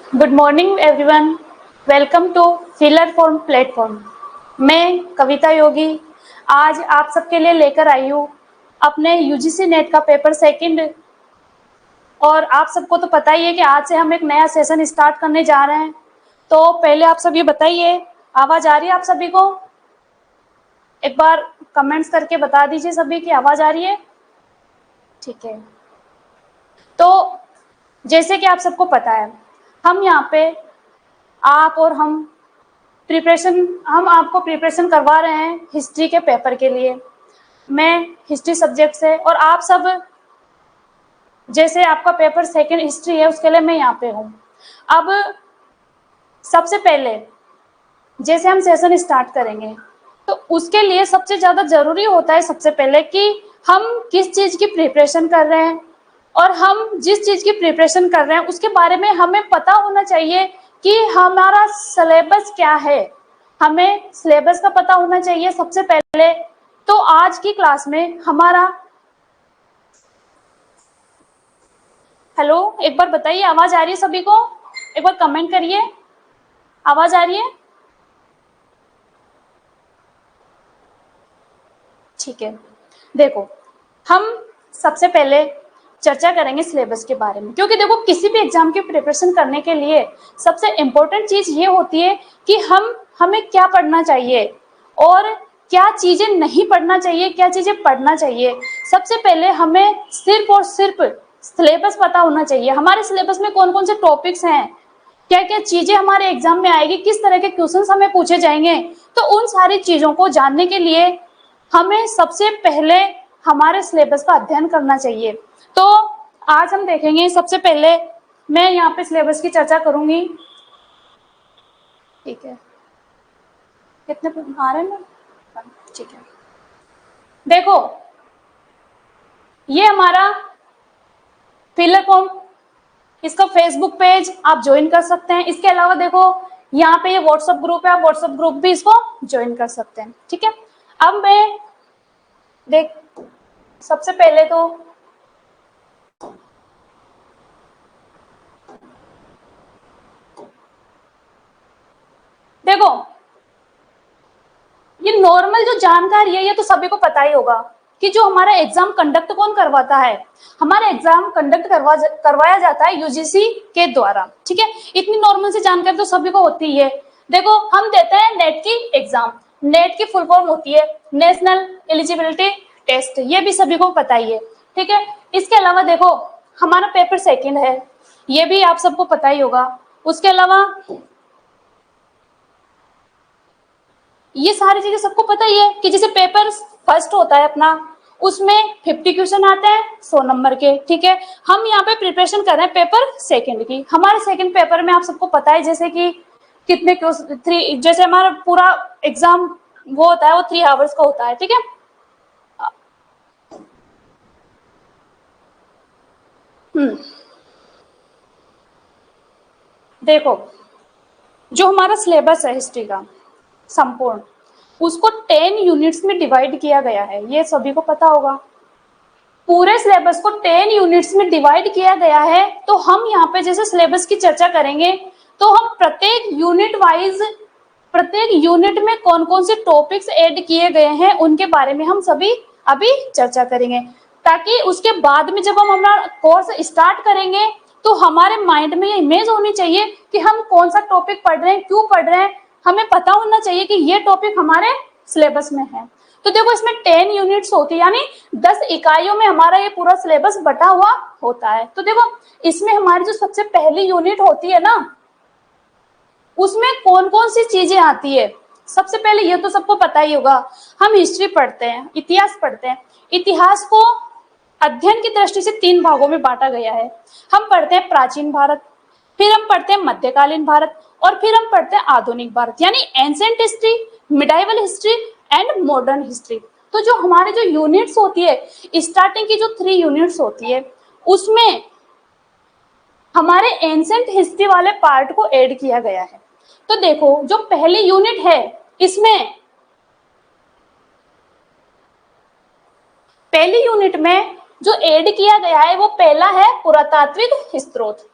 Good morning everyone. Welcome to filler form platform. मैं कविता योगी आज आप सबके लिए लेकर आई हूँ अपने यूजीसी नेट का पेपर सेकंड। और आप सबको तो पता ही है कि आज से हम एक नया सेशन स्टार्ट करने जा रहे हैं। तो पहले आप सब ये बताइए, आवाज आ रही है आप सभी को? एक बार कमेंट्स करके बता दीजिए सभी की आवाज आ रही है। ठीक है, तो जैसे कि आप सबको पता है, हम यहाँ पे आप और हम आपको प्रिपरेशन करवा रहे हैं हिस्ट्री के पेपर के लिए। मैं हिस्ट्री सब्जेक्ट से, और आप सब जैसे आपका पेपर सेकंड हिस्ट्री है उसके लिए मैं यहाँ पे हूँ। अब सबसे पहले जैसे हम सेशन स्टार्ट करेंगे तो उसके लिए सबसे ज्यादा जरूरी होता है सबसे पहले कि हम किस चीज की प्रिपरेशन कर रहे हैं, और हम जिस चीज की प्रिपरेशन कर रहे हैं उसके बारे में हमें पता होना चाहिए कि हमारा सिलेबस क्या है। हमें सिलेबस का पता होना चाहिए सबसे पहले। तो आज की क्लास में हमारा, हेलो एक बार बताइए आवाज आ रही है सभी को? एक बार कमेंट करिए, आवाज आ रही है? ठीक है, देखो हम सबसे पहले चर्चा करेंगे सिलेबस के बारे में, क्योंकि देखो किसी भी एग्जाम की प्रिपरेशन करने के लिए सबसे इम्पोर्टेंट चीज ये होती है कि हमें क्या पढ़ना चाहिए और क्या चीजें नहीं पढ़ना चाहिए, क्या चीजें पढ़ना चाहिए। सबसे पहले हमें सिर्फ और सिर्फ सिलेबस पता होना चाहिए। हमारे सिलेबस में कौन कौन से टॉपिक्स हैं, क्या क्या चीजें हमारे एग्जाम में आएगी, किस तरह के क्वेश्चंस हमें पूछे जाएंगे। तो उन सारी चीजों को जानने के लिए हमें सबसे पहले हमारे सिलेबस का अध्ययन करना चाहिए। तो आज हम देखेंगे, सबसे पहले मैं यहाँ पे सिलेबस की चर्चा करूंगी। ठीक है, कितने आ रहे हैं ना? ठीक है, देखो ये हमारा फिलर फॉर्म, इसका फेसबुक पेज आप ज्वाइन कर सकते हैं। इसके अलावा देखो यहाँ पे ये व्हाट्सएप ग्रुप है, आप व्हाट्सएप ग्रुप भी इसको ज्वाइन कर सकते हैं। ठीक है, अब मैं देख सबसे पहले तो देखो ये नॉर्मल जो जानकारी है ये तो सभी को पता ही होगा कि जो हमारा एग्जाम कंडक्ट कौन करवाता है। हमारा एग्जाम कंडक्ट करवाया जाता है यूजीसी के द्वारा। ठीक है, इतनी नॉर्मल सी जानकारी तो सभी को होती है। देखो हम देते हैं नेट की एग्जाम, नेट की फुल फॉर्म होती है नेशनल एलिजिबिलिटी टेस्ट, ये भी सभी को पता ही है। ठीक है, इसके अलावा देखो हमारा पेपर सेकंड है, ये भी आप सबको पता ही होगा। उसके अलावा ये सारी चीजें सबको पता ही है कि जैसे पेपर फर्स्ट होता है अपना, उसमें 50 क्वेश्चन आते हैं 100 नंबर के। ठीक है, हम यहाँ पे प्रिपरेशन कर रहे हैं पेपर सेकंड की। हमारे सेकंड पेपर में आप सबको पता है जैसे कि कितने क्वेश्चन, जैसे हमारा पूरा एग्जाम वो होता है वो 3 आवर्स का होता है। ठीक है, देखो जो हमारा सिलेबस है हिस्ट्री का संपूर्ण, उसको 10 यूनिट्स में डिवाइड किया गया है, ये सभी को पता होगा। पूरे सिलेबस को 10 यूनिट्स में डिवाइड किया गया है। तो हम यहाँ पे जैसे सिलेबस की चर्चा करेंगे तो हम प्रत्येक यूनिट वाइज, प्रत्येक यूनिट में कौन कौन से टॉपिक्स ऐड किए गए हैं उनके बारे में हम सभी अभी चर्चा करेंगे, ताकि उसके बाद में जब हम अपना कोर्स स्टार्ट करेंगे तो हमारे माइंड में ये इमेज होनी चाहिए कि हम कौन सा टॉपिक पढ़ रहे हैं, क्यों पढ़ रहे हैं। हमें पता होना चाहिए कि ये टॉपिक हमारे सिलेबस में है। तो देखो इसमें 10 यूनिट्स होती है, यानी 10 इकाइयों में हमारा ये पूरा सिलेबस बटा हुआ होता है। तो देखो इसमें हमारी जो सबसे पहली यूनिट होती है ना, उसमें कौन कौन सी चीजें आती है। सबसे पहले ये तो सबको पता ही होगा, हम हिस्ट्री पढ़ते हैं, इतिहास पढ़ते हैं। इतिहास को अध्ययन की दृष्टि से 3 भागों में बांटा गया है। हम पढ़ते हैं प्राचीन भारत, फिर हम पढ़ते हैं मध्यकालीन भारत, और फिर हम पढ़ते हैं आधुनिक भारत, यानी ancient history, medieval history and modern history. तो जो हमारे जो यूनिट्स होती है, स्टार्टिंग की जो 3 यूनिट्स होती है, उसमें हमारे एंशिएंट हिस्ट्री वाले पार्ट को ऐड किया गया है। तो देखो जो पहली यूनिट है, इसमें पहली यूनिट में जो ऐड किया गया है वो पहला है पुरातात्विक स्रोत।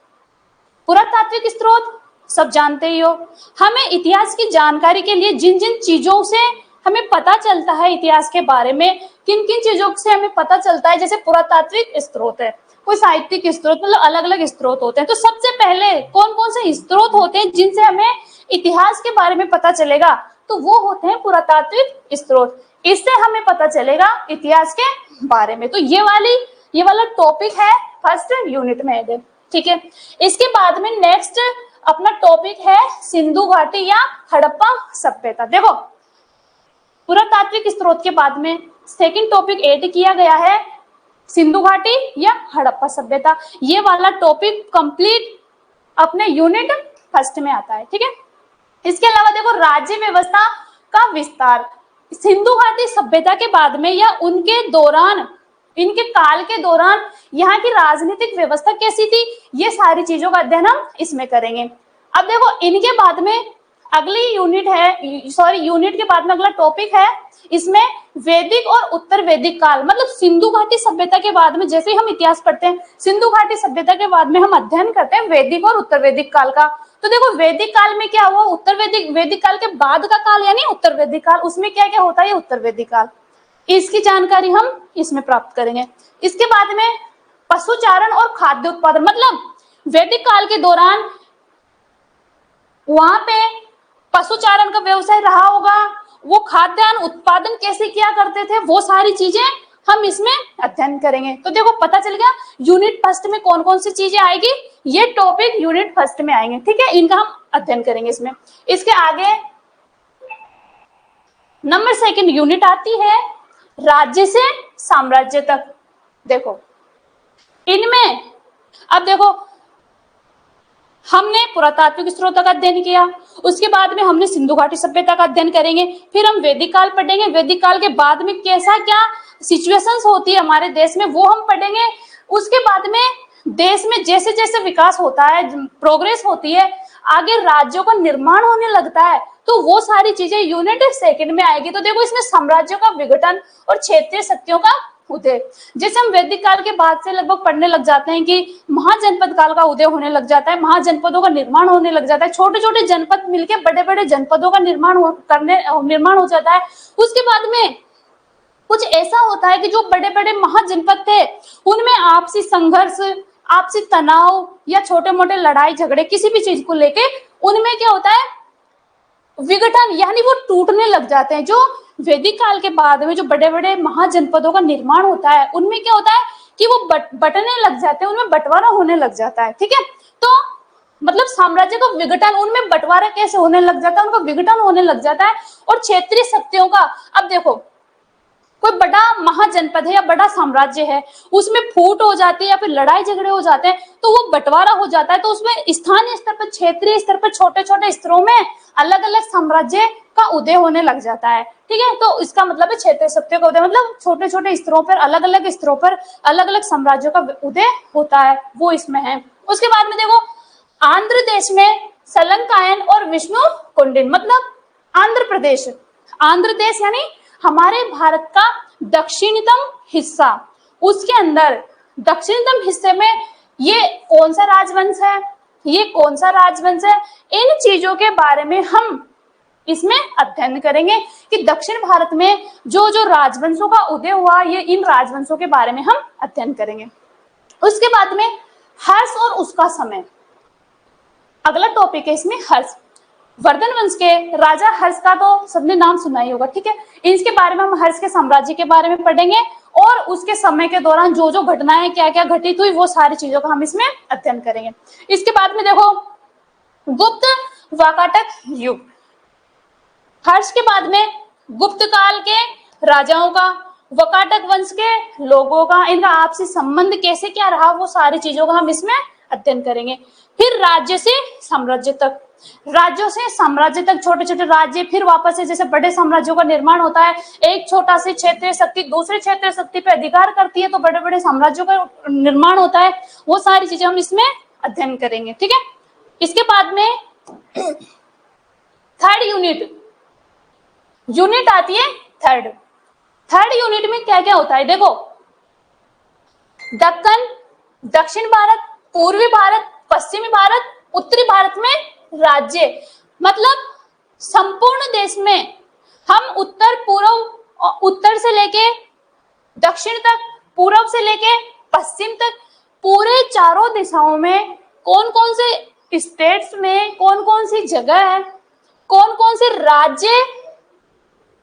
पुरातात्विक स्रोत सब जानते ही हो। हमें इतिहास की जानकारी के लिए जिन जिन चीजों से हमें पता चलता है इतिहास के बारे में, किन किन चीजों से हमें पता चलता है, जैसे पुरातात्विक स्रोत है, कोई साहित्यिक स्रोत, मतलब अलग अलग स्रोत होते हैं। तो सबसे पहले कौन कौन से स्रोत होते हैं जिनसे हमें इतिहास के बारे में पता चलेगा, तो वो होते हैं पुरातात्विक स्रोत। इससे हमें पता चलेगा इतिहास के बारे में। तो ये वाला टॉपिक है फर्स्ट यूनिट में है, ठीक है। इसके बाद में नेक्स्ट अपना टॉपिक है सिंधु घाटी या हड़प्पा सभ्यता। देखो पुरातात्विक स्रोत के बाद में सेकंड टॉपिक ऐड किया गया है सिंधु घाटी या हड़प्पा सभ्यता। ये वाला टॉपिक कंप्लीट अपने यूनिट फर्स्ट में आता है, ठीक है। इसके अलावा देखो राज्य व्यवस्था का विस्तार, सिंधु घाटी सभ्यता के बाद में या उनके दौरान, इनके काल के दौरान यहाँ की राजनीतिक व्यवस्था कैसी थी, ये सारी चीजों का अध्ययन हम इसमें करेंगे। अब देखो इनके बाद में अगली यूनिट है, सॉरी यूनिट के बाद में अगला टॉपिक है, इसमें वैदिक और उत्तर वैदिक काल, मतलब सिंधु घाटी सभ्यता के बाद में जैसे ही हम इतिहास पढ़ते हैं, सिंधु घाटी सभ्यता के बाद में हम अध्ययन करते हैं वैदिक और उत्तर वैदिक काल का। तो देखो वैदिक काल में क्या हुआ, उत्तर वैदिक काल के बाद का काल यानी उत्तर वैदिक काल, उसमें क्या क्या होता है उत्तर वैदिक काल, इसकी जानकारी हम इसमें प्राप्त करेंगे। इसके बाद में पशुचारण और खाद्य उत्पादन, मतलब वैदिक काल के दौरान वहां पे पशुचारण का व्यवसाय रहा होगा, वो खाद्यान्न उत्पादन कैसे किया करते थे, वो सारी चीजें हम इसमें अध्ययन करेंगे। तो देखो पता चल गया यूनिट फर्स्ट में कौन कौन सी चीजें आएगी, ये टॉपिक यूनिट फर्स्ट में आएंगे, ठीक है, इनका हम अध्ययन करेंगे इसमें। इसके आगे नंबर सेकंड यूनिट आती है राज्य से साम्राज्य तक। देखो इनमें अब देखो हमने पुरातात्विक स्रोतों का अध्ययन किया, उसके बाद में हमने सिंधु घाटी सभ्यता का अध्ययन करेंगे, फिर हम वैदिक काल पढ़ेंगे, वैदिक काल के बाद में कैसा क्या सिचुएशंस होती है हमारे देश में वो हम पढ़ेंगे। उसके बाद में देश में जैसे जैसे विकास होता है, प्रोग्रेस होती है, आगे राज्यों का निर्माण होने लगता है, तो वो सारी चीजें यूनिट सेकंड में आएगी। तो देखो इसमें साम्राज्यों का विघटन और क्षेत्रीय शक्तियों का उदय, जैसे हम वैदिक काल के बाद से लगभग पढ़ने लग जाते हैं कि महाजनपद काल का उदय होने लग जाता है, महाजनपदों का निर्माण होने लग जाता है, छोटे छोटे जनपद मिलके बड़े बड़े जनपदों का निर्माण हो जाता है। उसके बाद में कुछ ऐसा होता है कि जो बड़े बड़े महाजनपद थे उनमें आपसी संघर्ष, आपसी तनाव या छोटे मोटे लड़ाई झगड़े किसी भी चीज को लेके उनमें क्या होता है विघटन, यानी वो टूटने लग जाते हैं। जो वैदिक काल के बाद में जो बड़े बड़े महाजनपदों का निर्माण होता है उनमें क्या होता है कि वो बटने लग जाते हैं, उनमें बंटवारा होने लग जाता है, ठीक है। तो मतलब साम्राज्य का विघटन, उनमें बंटवारा कैसे होने लग जाता है, उनका विघटन होने लग जाता है। और क्षेत्रीय शक्तियों का, अब देखो कोई बड़ा महाजनपद है या बड़ा साम्राज्य है, उसमें फूट हो जाती है या फिर लड़ाई झगड़े हो जाते हैं, तो वो बंटवारा हो जाता है, तो उसमें स्थानीय स्तर पर, क्षेत्रीय स्तर पर, छोटे छोटे स्तरों में अलग अलग साम्राज्य का उदय होने लग जाता है, ठीक है। तो इसका मतलब है क्षेत्रीय शक्तियों का उदय, मतलब छोटे छोटे स्तरों पर, अलग अलग स्तरों पर अलग अलग साम्राज्यों का उदय होता है, वो इसमें है। उसके बाद में देखो आंध्र देश में सलंकायन और विष्णु कुंडिन, मतलब आंध्र प्रदेश, आंध्र देश यानी हमारे भारत का दक्षिणतम हिस्सा, उसके अंदर दक्षिणतम हिस्से में ये कौन सा राजवंश है, ये कौन सा राजवंश है, इन चीजों के बारे में हम इसमें अध्ययन करेंगे कि दक्षिण भारत में जो जो राजवंशों का उदय हुआ, ये इन राजवंशों के बारे में हम अध्ययन करेंगे। उसके बाद में हर्ष और उसका समय, अगला टॉपिक है इसमें हर्ष। वर्धन वंश के राजा हर्ष का तो सबने नाम सुना ही होगा, ठीक है। इसके बारे में हम हर्ष के साम्राज्य के बारे में पढ़ेंगे और उसके समय के दौरान जो जो घटनाएं क्या क्या घटित हुई वो सारी चीजों का हम इसमें अध्ययन करेंगे। इसके बाद में देखो गुप्त वाकाटक युग, हर्ष के बाद में गुप्त काल के राजाओं का, वाकाटक वंश के लोगों का, इनका आपसी संबंध कैसे क्या रहा, वो सारी चीजों का हम इसमें अध्ययन करेंगे। फिर राज्य से साम्राज्य तक, राज्यों से साम्राज्य तक छोटे छोटे राज्य, फिर वापस से जैसे बड़े साम्राज्यों का निर्माण होता है, एक छोटा सी क्षेत्रीय शक्ति दूसरे क्षेत्रीय शक्ति पे अधिकार करती है, तो बड़े बड़े साम्राज्यों का निर्माण होता है, वो सारी चीजें हम इसमें अध्ययन करेंगे, ठीक है। इसके बाद में थर्ड यूनिट आती है थर्ड यूनिट में क्या क्या होता है, देखो दक्कन, दक्षिण भारत, पूर्वी भारत, पश्चिमी भारत, उत्तरी भारत में राज्य। मतलब संपूर्ण देश में हम उत्तर पूर्व, उत्तर से लेके दक्षिण तक, पूर्व से लेके पश्चिम तक, पूरे चारों दिशाओं में कौन कौन से स्टेट्स में कौन कौन सी जगह है, कौन कौन से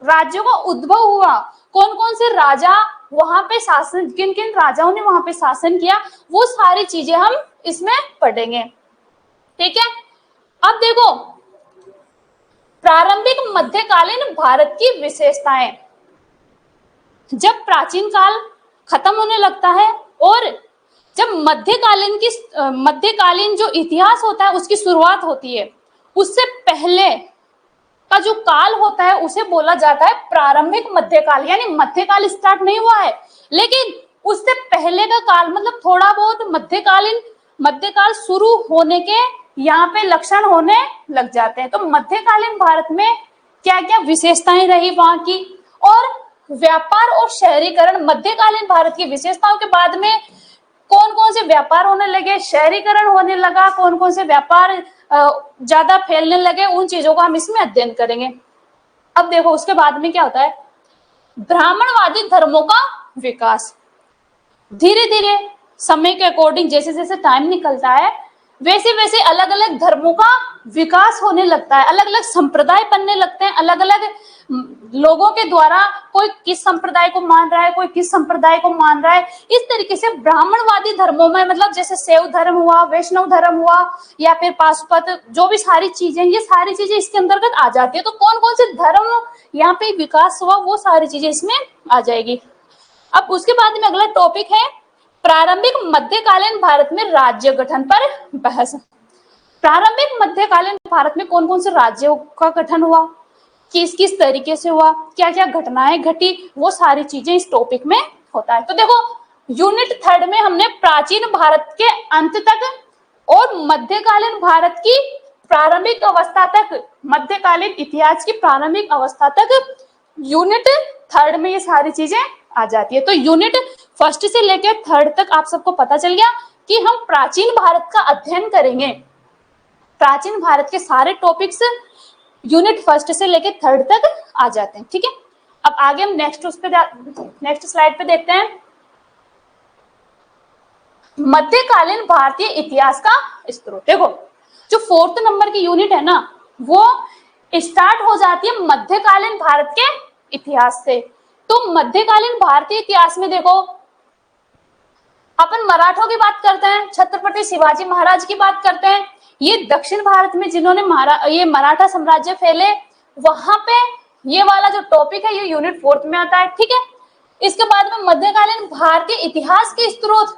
राज्यों का उद्भव हुआ, कौन कौन से राजा वहां पे शासन, किन किन राजाओं ने वहां पे शासन किया, वो सारी चीजें हम इसमें पढ़ेंगे। ठीक है, अब देखो प्रारंभिक मध्यकालीन भारत की विशेषताएं। जब प्राचीन काल खत्म होने लगता है और जब मध्यकालीन जो इतिहास होता है उसकी शुरुआत होती है, उससे पहले का जो काल होता है उसे बोला जाता है प्रारंभिक मध्यकाल। यानी मध्यकाल स्टार्ट नहीं हुआ है, लेकिन उससे पहले का काल, मतलब थोड़ा बहुत मध्यकाल शुरू होने के यहाँ पे लक्षण होने लग जाते हैं। तो मध्यकालीन भारत में क्या क्या विशेषताएं रही वहां की, और व्यापार और शहरीकरण, मध्यकालीन भारत की विशेषताओं के बाद में कौन कौन से व्यापार होने लगे, शहरीकरण होने लगा, कौन कौन से व्यापार ज्यादा फैलने लगे, उन चीजों को हम इसमें अध्ययन करेंगे। अब देखो उसके बाद में क्या होता है, ब्राह्मणवादी धर्मों का विकास। धीरे धीरे समय के अकॉर्डिंग जैसे जैसे टाइम निकलता है वैसे वैसे अलग अलग धर्मों का विकास होने लगता है, अलग अलग संप्रदाय बनने लगते हैं, अलग अलग लोगों के द्वारा कोई किस संप्रदाय को मान रहा है, कोई किस संप्रदाय को मान रहा है। इस तरीके से ब्राह्मणवादी धर्मों में, मतलब जैसे शैव धर्म हुआ, वैष्णव धर्म हुआ, या फिर पाशुपत, जो भी सारी चीजें, ये सारी चीजें इसके अंतर्गत आ जाती है। तो कौन कौन से धर्म यहाँ पे विकास हुआ वो सारी चीजें इसमें आ जाएगी। अब उसके बाद में अगला टॉपिक है प्रारंभिक मध्यकालीन भारत में राज्य गठन पर बहस। प्रारंभिक मध्यकालीन भारत में कौन कौन से राज्यों का गठन हुआ, किस किस तरीके से हुआ, क्या क्या घटनाएं घटी, वो सारी चीजें इस टॉपिक में होता है। तो देखो यूनिट 3 में हमने प्राचीन भारत के अंत तक और मध्यकालीन भारत की प्रारंभिक अवस्था तक, मध्यकालीन इतिहास की प्रारंभिक अवस्था तक यूनिट 3 में ये सारी चीजें आ जाती है। तो यूनिट 1 से लेकर 3 तक आप सबको पता चल गया कि हम प्राचीन भारत का अध्ययन करेंगे। प्राचीन भारत के सारे टॉपिक्स यूनिट 1 से लेकर 3 तक आ जाते हैं। ठीक है, अब आगे हम नेक्स्ट स्लाइड पे देखते हैं मध्यकालीन भारतीय इतिहास का स्रोत। देखो जो 4th नंबर की यूनिट है ना, वो स्टार्ट हो जाती है मध्यकालीन भारत के इतिहास से। तो मध्यकालीन भारतीय इतिहास में देखो अपन मराठों की बात करते हैं, छत्रपति शिवाजी महाराज की बात करते हैं। ये दक्षिण भारत में जिन्होंने ये मराठा साम्राज्य फैले, वहां पे ये वाला जो टॉपिक है ये यूनिट 4 में आता है। ठीक है, इसके बाद में मध्यकालीन भारतीय इतिहास के स्रोत।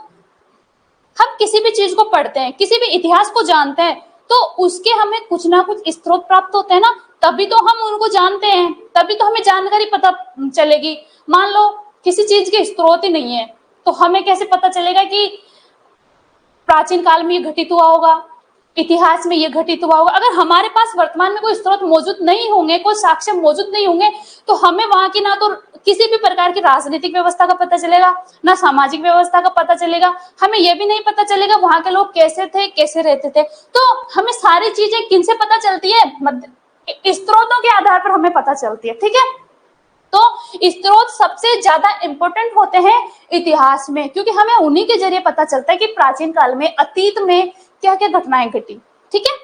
हम किसी भी चीज को पढ़ते हैं, किसी भी इतिहास को जानते हैं, तो उसके हमें कुछ ना कुछ स्रोत प्राप्त होते हैं ना, तभी तो हम उनको जानते हैं, तभी तो हमें जानकारी पता चलेगी। मान लो किसी चीज के स्रोत ही नहीं है तो हमें कैसे पता चलेगा कि प्राचीन काल में ये घटित हुआ होगा, इतिहास में ये घटित हुआ होगा। अगर हमारे पास वर्तमान में कोई स्रोत मौजूद नहीं होंगे, कोई साक्ष्य मौजूद नहीं होंगे, तो हमें वहां की ना तो किसी भी प्रकार की राजनीतिक व्यवस्था का पता चलेगा, ना सामाजिक व्यवस्था का पता चलेगा, हमें यह भी नहीं पता चलेगा वहां के लोग कैसे थे, कैसे रहते थे। तो हमें सारी चीजें किनसे पता चलती है, स्रोतों के आधार पर हमें पता चलती है। ठीक है, तो स्रोत सबसे ज्यादा इंपॉर्टेंट होते हैं इतिहास में, क्योंकि हमें उन्हीं के जरिए पता चलता है कि प्राचीन काल में, अतीत में क्या क्या घटनाएं घटी। ठीक है,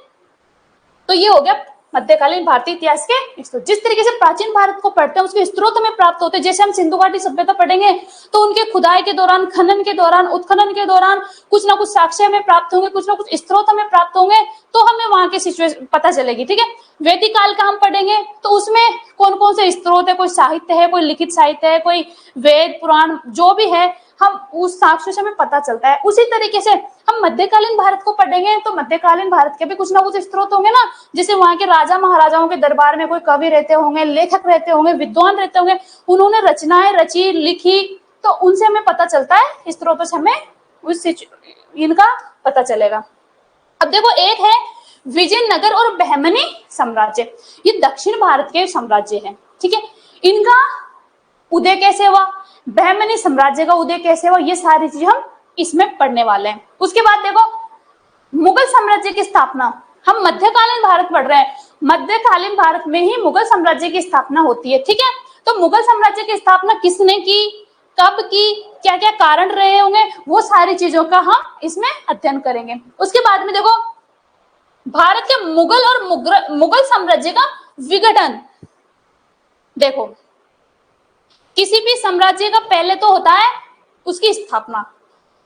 तो ये हो गया मध्यकालीन भारतीय इतिहास के स्रोत। जिस तरीके से प्राचीन भारत को पढ़ते हैं उसके स्रोत हमें प्राप्त होते हैं। जैसे हम सिंधु घाटी सभ्यता पढ़ेंगे तो उनके खुदाई के दौरान, खनन के दौरान, उत्खनन के दौरान कुछ ना कुछ साक्ष्य हमें प्राप्त होंगे, कुछ ना कुछ स्रोत हमें प्राप्त होंगे, तो हमें वहां की सिचुएशन पता चलेगी। ठीक है, वैदिक काल का हम पढ़ेंगे तो उसमें कौन कौन से स्रोत है, कोई साहित्य है, कोई लिखित साहित्य है, कोई वेद पुराण जो भी है, हम उस साक्ष्य से हमें पता चलता है। उसी तरीके से हम मध्यकालीन भारत को पढ़ेंगे तो मध्यकालीन भारत के भी कुछ ना कुछ स्रोत होंगे ना, जैसे वहां के राजा महाराजाओं के दरबार में कोई कवि रहते होंगे, लेखक रहते होंगे, विद्वान रहते होंगे, उन्होंने रचनाएं रची, लिखी, तो उनसे हमें पता चलता है, स्रोतों से हमें उस इनका पता चलेगा। अब देखो एक है विजयनगर और बहमनी साम्राज्य, ये दक्षिण भारत के साम्राज्य है। ठीक है, इनका उदय कैसे हुआ, बहमनी साम्राज्य का उदय कैसे हुआ, ये सारी चीजें हम इसमें पढ़ने वाले हैं। उसके बाद देखो मुगल साम्राज्य की स्थापना, हम मध्यकालीन भारत पढ़ रहे हैं, मध्यकालीन भारत में ही मुगल साम्राज्य की स्थापना होती है, ठीक है। तो मुगल साम्राज्य की स्थापना किसने की, कब की, क्या क्या कारण रहे होंगे, वो सारी चीजों का हम इसमें अध्ययन करेंगे। उसके बाद में देखो भारत के मुगल और मुगल साम्राज्य का विघटन। देखो किसी भी साम्राज्य का पहले तो होता है उसकी स्थापना,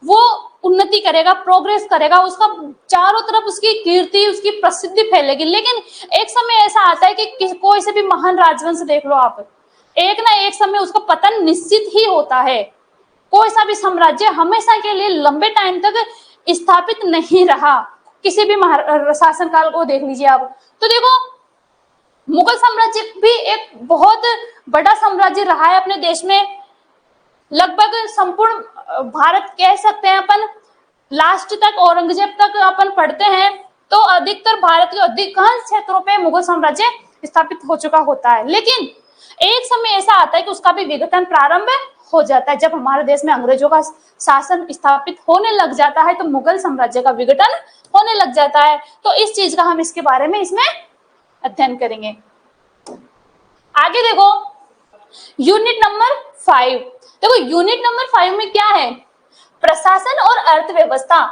वो उन्नति करेगा, प्रोग्रेस करेगा, उसका चारों तरफ उसकी कीर्ति, उसकी प्रसिद्धि फैलेगी। लेकिन एक समय ऐसा आता है कि कोई से भी महान राजवंश देख लो आप, एक ना एक समय उसका पतन निश्चित ही होता है। कोई सा भी साम्राज्य हमेशा के लिए लंबे टाइम तक स्थापित नहीं रहा, किसी भी शासनकाल को देख लीजिए आप। तो देखो मुगल साम्राज्य भी एक बहुत बड़ा साम्राज्य रहा है अपने देश में, लगभग संपूर्ण भारत कह सकते हैं अपन, लास्ट तक औरंगजेब तक अपन पढ़ते हैं तो अधिकतर भारत के अधिकांश क्षेत्रों पे मुगल साम्राज्य स्थापित हो चुका होता है। लेकिन एक समय ऐसा आता है कि उसका भी विघटन प्रारंभ हो जाता है। जब हमारे देश में अंग्रेजों का शासन स्थापित होने लग जाता है तो मुगल साम्राज्य का विघटन होने लग जाता है। तो इस चीज का हम इसके बारे में इसमें अध्ययन करेंगे। आगे देखो यूनिट नंबर 5। देखो यूनिट नंबर 5 में क्या है, प्रशासन और अर्थव्यवस्था।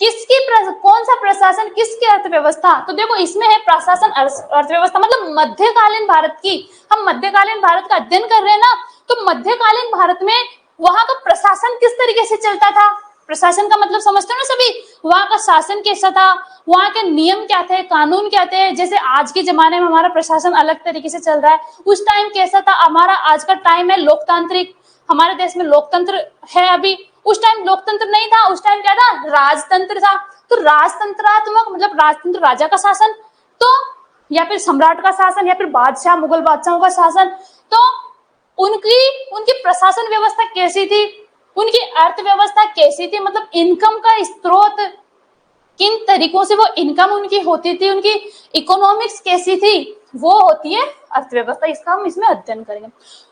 किसकी कौन सा प्रशासन, किसकी अर्थव्यवस्था। तो देखो इसमें है प्रशासन अर्थव्यवस्था, मतलब मध्यकालीन भारत की, हम मध्यकालीन भारत का अध्ययन कर रहे हैं ना, तो मध्यकालीन भारत में वहां का प्रशासन किस तरीके से चलता था। प्रशासन का मतलब समझते हो ना सभी, वहां का शासन कैसा था, वहां के नियम क्या थे, कानून क्या थे। जैसे आज के जमाने में हमारा प्रशासन अलग तरीके से चल रहा है, उस टाइम कैसा था। हमारा आज का टाइम है लोकतांत्रिक, हमारे देश में लोकतंत्र है अभी, उस टाइम लोकतंत्र नहीं था, उस टाइम क्या था, राजतंत्र था। तो राजतंत्रात्मक मतलब राजतंत्र, राजा का शासन, तो या फिर सम्राट का शासन, या फिर बादशाह, मुगल बादशाहों का शासन। तो उनकी प्रशासन व्यवस्था कैसी थी, उनकी अर्थव्यवस्था कैसी थी, मतलब इनकम का स्रोत, किन तरीकों से वो इनकम उनकी होती थी, उनकी इकोनॉमिक्स कैसी थी, वो होती है अर्थव्यवस्था। इसका हम इसमें अध्ययन करेंगे।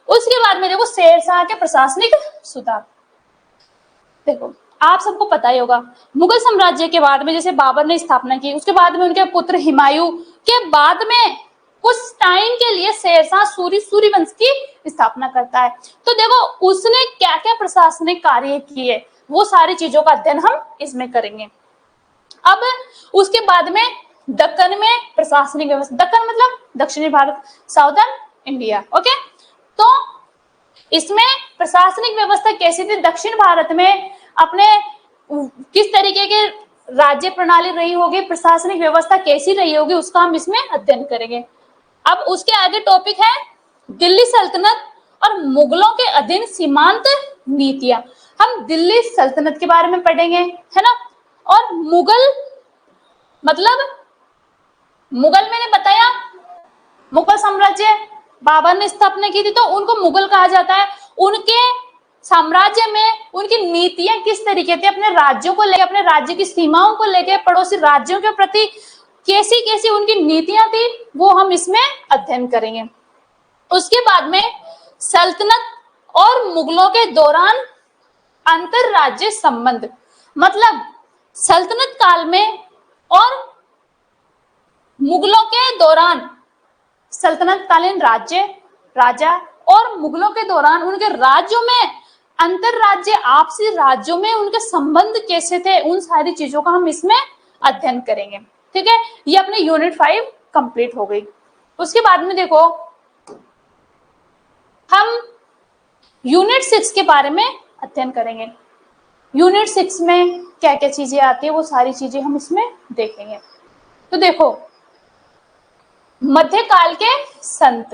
उसके बाद में देखो शेरशाह के प्रशासनिक सुधार। देखो आप सबको पता ही होगा, मुगल साम्राज्य के बाद में जैसे बाबर ने स्थापना की, उसके बाद में उनके पुत्र हुमायूं के बाद में कुछ टाइम के लिए शेरशाह सूरी वंश की स्थापना करता है। तो देखो उसने क्या क्या प्रशासनिक कार्य किए, वो सारी चीजों का अध्ययन हम इसमें करेंगे। अब उसके बाद में दक्कन में प्रशासनिक व्यवस्था, दक्कन मतलब दक्षिणी भारत, साउदर्न इंडिया, ओके। तो इसमें प्रशासनिक व्यवस्था कैसी थी, दक्षिण भारत में अपने किस तरीके के राज्य प्रणाली रही होगी, प्रशासनिक व्यवस्था कैसी रही होगी, उसका हम इसमें अध्ययन करेंगे। अब उसके आगे टॉपिक है दिल्ली सल्तनत और मुगलों के अधीन सीमांत नीतियां। हम दिल्ली सल्तनत के बारे में पढ़ेंगे, है ना। और मुगल मतलब मुगल मैंने बताया, मुगल साम्राज्य बाबर ने स्थापना की थी तो उनको मुगल कहा जाता है। उनके साम्राज्य में उनकी नीतियां किस तरीके थी, अपने राज्यों को लेकर, अपने राज्य की सीमाओं को लेकर, पड़ोसी राज्यों के प्रति कैसी कैसी उनकी नीतियां थी, वो हम इसमें अध्ययन करेंगे। उसके बाद में सल्तनत और मुगलों के दौरान अंतरराज्य संबंध, मतलब सल्तनत काल में और मुगलों के दौरान, सल्तनत कालीन राजा और मुगलों के दौरान उनके राज्यों में, अंतरराज्य आपसी राज्यों में उनके संबंध कैसे थे, उन सारी चीजों का हम इसमें अध्ययन करेंगे। ठीक है, ये अपने यूनिट 5 कंप्लीट हो गई। उसके बाद में देखो हम यूनिट 6 के बारे में अध्ययन करेंगे। यूनिट 6 में क्या क्या चीजें आती है, वो सारी चीजें हम इसमें देखेंगे। तो देखो मध्यकाल के संत।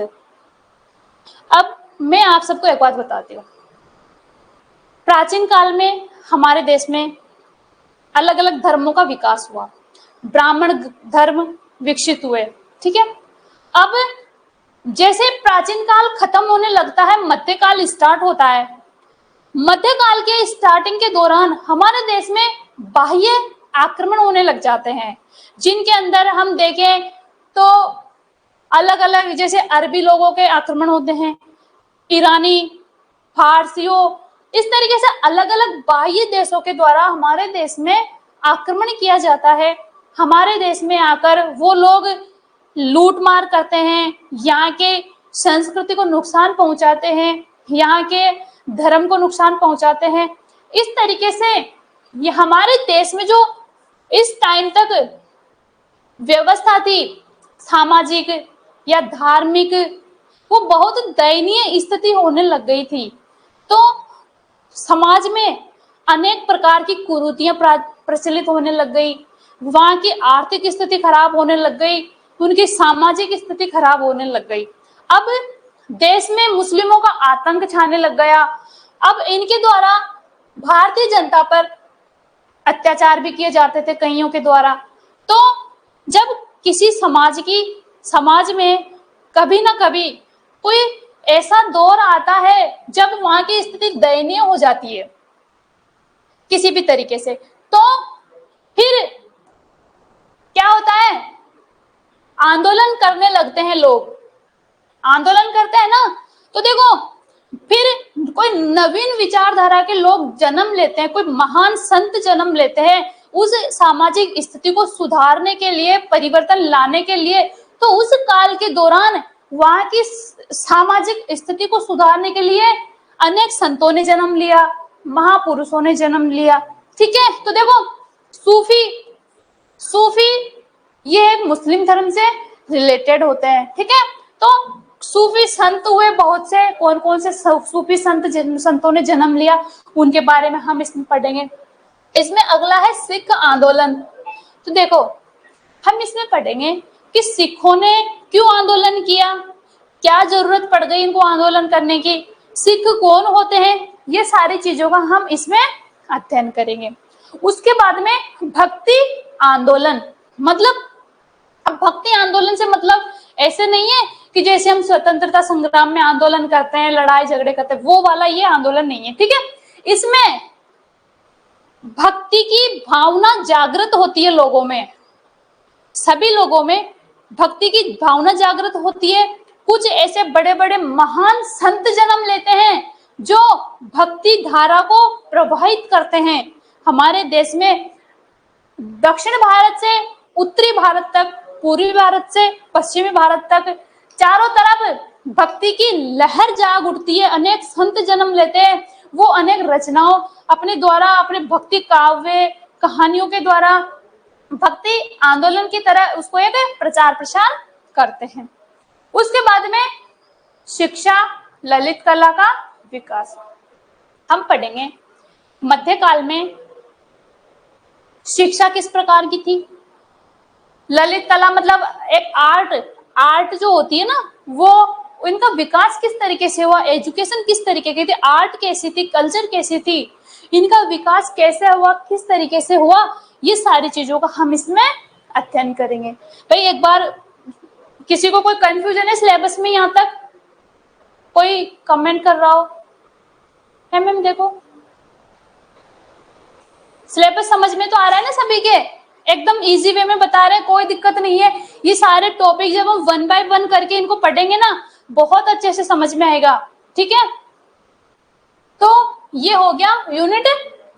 अब मैं आप सबको एक बात बताती हूँ, प्राचीन काल में हमारे देश में अलग अलग धर्मों का विकास हुआ, ब्राह्मण धर्म विकसित हुए, ठीक है। अब जैसे प्राचीन काल खत्म होने लगता है, मध्यकाल स्टार्ट होता है। मध्यकाल के स्टार्टिंग के दौरान हमारे देश में बाह्य आक्रमण होने लग जाते हैं, जिनके अंदर हम देखें तो अलग अलग, जैसे अरबी लोगों के आक्रमण होते हैं, ईरानी, फारसियों, इस तरीके से अलग अलग बाह्य देशों के द्वारा हमारे देश में आक्रमण किया जाता है, हमारे देश में आकर वो लोग लूट मार करते हैं, यहाँ के संस्कृति को नुकसान पहुंचाते हैं, यहाँ के धर्म को नुकसान पहुंचाते हैं। इस तरीके से ये हमारे देश में जो इस टाइम तक व्यवस्था थी सामाजिक या धार्मिक, वो बहुत दयनीय स्थिति होने लग गई थी। तो समाज में अनेक प्रकार की कुरीतियां प्रचलित होने लग गई, वहां की आर्थिक स्थिति खराब होने लग गई, उनकी सामाजिक स्थिति खराब होने लग गई। अब देश में मुस्लिमों का आतंक छाने लग गया। अब इनके द्वारा भारतीय जनता पर अत्याचार भी किए जाते थे कईयों के द्वारा। तो जब किसी समाज में कभी ना कभी कोई ऐसा दौर आता है जब वहां की स्थिति दयनीय हो जाती है किसी भी तरीके से, तो फिर क्या होता है, आंदोलन करने लगते हैं लोग। आंदोलन करते हैं ना, तो देखो फिर कोई नवीन विचारधारा के लोग जन्म लेते हैं, कोई महान संत जन्म लेते हैं उस सामाजिक स्थिति को सुधारने के लिए, परिवर्तन लाने के लिए। तो उस काल के दौरान वहां की सामाजिक स्थिति को सुधारने के लिए अनेक संतों ने जन्म लिया, महापुरुषों ने जन्म लिया। ठीक है, तो देखो सूफी ये एक मुस्लिम धर्म से रिलेटेड होते हैं। ठीक है, तो सूफी संत हुए बहुत से, कौन कौन से सूफी संतों ने जन्म लिया उनके बारे में हम इसमें पढ़ेंगे। इसमें अगला है सिख आंदोलन। तो देखो हम इसमें पढ़ेंगे कि सिखों ने क्यों आंदोलन किया, क्या जरूरत पड़ गई इनको आंदोलन करने की, सिख कौन होते हैं, ये सारी चीजों का हम इसमें अध्ययन करेंगे। उसके बाद में भक्ति आंदोलन, मतलब अब भक्ति आंदोलन से मतलब ऐसे नहीं है कि जैसे हम स्वतंत्रता संग्राम में आंदोलन करते हैं, लड़ाई झगड़े करते हैं, वो वाला ये आंदोलन नहीं है। ठीक है, इसमें भक्ति की भावना जागृत होती है लोगों में, सभी लोगों में भक्ति की भावना जागृत होती है। कुछ ऐसे बड़े बड़े महान संत जन्म लेते हैं जो भक्ति धारा को प्रभावित करते हैं। हमारे देश में दक्षिण भारत से उत्तरी भारत तक, पूर्वी भारत से पश्चिमी भारत तक, चारों तरफ भक्ति की लहर जाग उठती है। अनेक संत जन्म लेते हैं, वो अनेक रचनाओं अपने द्वारा, अपने भक्ति काव्य कहानियों के द्वारा भक्ति आंदोलन की तरह उसको एक प्रचार प्रसार करते हैं। उसके बाद में शिक्षा, ललित कला का विकास हम पढ़ेंगे। मध्यकाल में शिक्षा किस प्रकार की थी, ललित कला मतलब एक आर्ट जो होती है ना, वो इनका विकास किस तरीके से हुआ, एजुकेशन किस तरीके की थी, आर्ट कैसी थी, कल्चर कैसी थी, इनका विकास कैसे हुआ, किस तरीके से हुआ, ये सारी चीजों का हम इसमें अध्ययन करेंगे। भाई एक बार किसी को कोई कंफ्यूजन है सिलेबस में, यहाँ तक कोई कमेंट कर रहा हो है? मैम देखो सिलेबस समझ में तो आ रहा है ना सभी के, एकदम इजी वे में बता रहे हैं, कोई दिक्कत नहीं है। ये सारे टॉपिक जब हम 1 बाय 1 करके इनको पढ़ेंगे ना, बहुत अच्छे से समझ में आएगा। ठीक है, तो ये हो गया यूनिट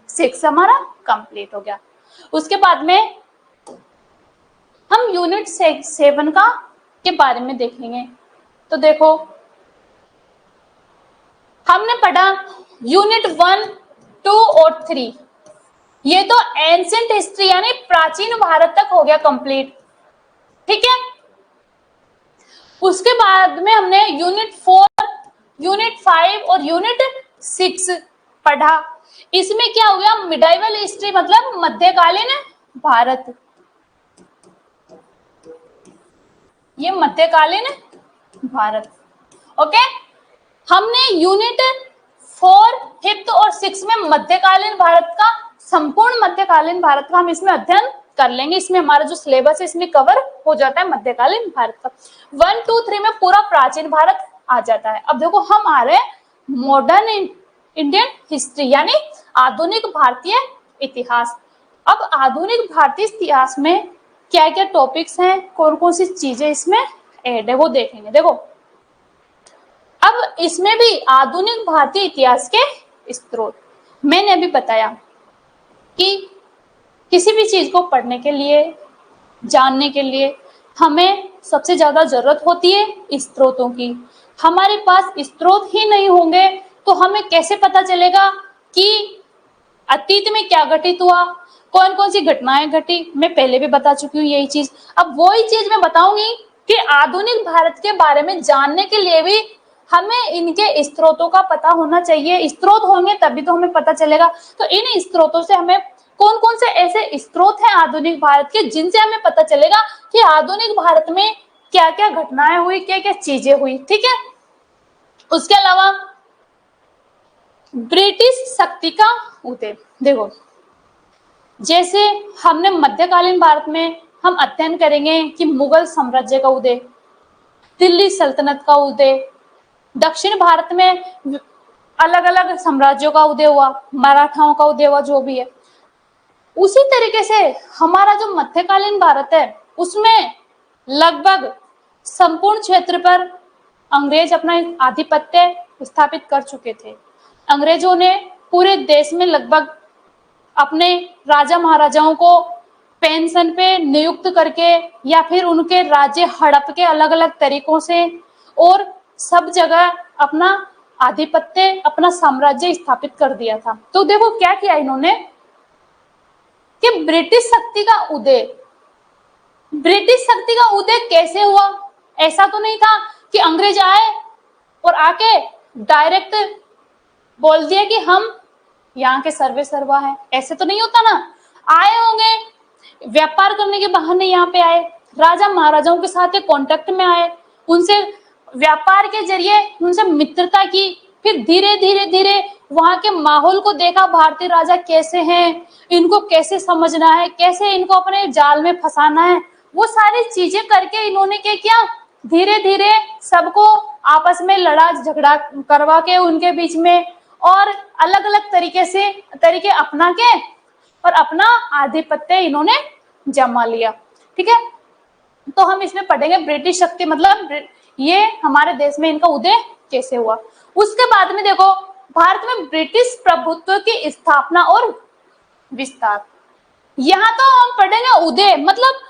6 हमारा कंप्लीट हो गया। उसके बाद में हम यूनिट 7 का के बारे में देखेंगे। तो देखो हमने पढ़ा यूनिट 1, 2 और 3, ये तो एंशिएंट हिस्ट्री यानी प्राचीन भारत तक हो गया कंप्लीट। ठीक है, उसके बाद में हमने यूनिट 4, यूनिट 5 और यूनिट 6 पढ़ा। इसमें क्या हो गया, मिडाइवल हिस्ट्री मतलब मध्यकालीन भारत, ये मध्यकालीन भारत। ओके, हमने यूनिट 4, 5th और 6 में मध्यकालीन भारत का, संपूर्ण मध्यकालीन भारत का हम इसमें अध्ययन कर लेंगे। इसमें हमारा जो सिलेबस है इसमें कवर हो जाता है मध्यकालीन भारत का। 1, 2, 3 में पूरा प्राचीन भारत आ जाता है। अब देखो हम आ रहे हैं मॉडर्न इंडियन हिस्ट्री यानी आधुनिक भारतीय इतिहास। अब आधुनिक भारतीय इतिहास में क्या क्या टॉपिक्स हैं, कौन कौन सी चीजें इसमें ऐड है, वो देखेंगे। देखो अब इसमें भी आधुनिक भारतीय इतिहास के स्रोत, मैंने अभी बताया कि किसी भी चीज को पढ़ने के लिए, जानने के लिए हमें सबसे ज्यादा जरूरत होती है स्रोतों की। हमारे पास स्रोत ही नहीं होंगे तो हमें कैसे पता चलेगा कि अतीत में क्या घटित हुआ, कौन कौन सी घटनाएं घटी। मैं पहले भी बता चुकी हूँ यही चीज। अब वही चीज मैं बताऊंगी कि आधुनिक भारत के बारे में जानने के लिए भी हमें इनके स्रोतों का पता होना चाहिए। स्रोत होंगे तभी तो हमें पता चलेगा। तो इन स्रोतों से हमें कौन कौन से ऐसे स्रोत हैं आधुनिक भारत के जिनसे हमें पता चलेगा कि आधुनिक भारत में क्या क्या घटनाएं हुई, क्या क्या चीजें हुई। ठीक है। उसके अलावा ब्रिटिश शक्ति का उदय। देखो, जैसे हमने मध्यकालीन भारत में हम अध्ययन करेंगे कि मुगल साम्राज्य का उदय, दिल्ली सल्तनत का उदय, दक्षिण भारत में अलग अलग साम्राज्यों का उदय हुआ, मराठाओं का उदय हुआ, जो भी है। उसी तरीके से हमारा जो मध्यकालीन भारत है उसमें लगभग संपूर्ण क्षेत्र पर अंग्रेज अपना आधिपत्य स्थापित कर चुके थे। अंग्रेजों ने पूरे देश में लगभग अपने राजा महाराजाओं को पेंशन पे नियुक्त करके या फिर उनके राज्य हड़प के अलग अलग तरीकों से और सब जगह अपना आधिपत्य, अपना साम्राज्य स्थापित कर दिया था। तो देखो क्या किया इन्होंने कि ब्रिटिश शक्ति का उदय। ब्रिटिश शक्ति का उदय कैसे हुआ? ऐसा तो नहीं था कि अंग्रेज आए और आके डायरेक्ट बोल दिया कि हम यहाँ के सर्वे सर्वा है। ऐसे तो नहीं होता ना। आए होंगे, व्यापार करने के बहाने यहाँ पे आए, राजा महाराजाओं के साथ कांटेक्ट में आए, उनसे व्यापार के जरिए उनसे मित्रता की, फिर धीरे धीरे धीरे वहां के माहौल को देखा, भारतीय राजा कैसे हैं, इनको कैसे समझना है, कैसे इनको अपने जाल में फंसाना है। वो सारी चीजें करके इन्होंने क्या किया, धीरे धीरे सबको आपस में लड़ा झगड़ा करवा के उनके बीच में और अलग अलग तरीके अपना के और अपना आधिपत्य इन्होंने जमा लिया। ठीक है। तो हम इसमें पढ़ेंगे ब्रिटिश शक्ति मतलब ये हमारे देश में इनका उदय कैसे हुआ। उसके बाद में देखो भारत में ब्रिटिश प्रभुत्व की स्थापना और विस्तार। यहाँ तो हम पढ़ेंगे उदय मतलब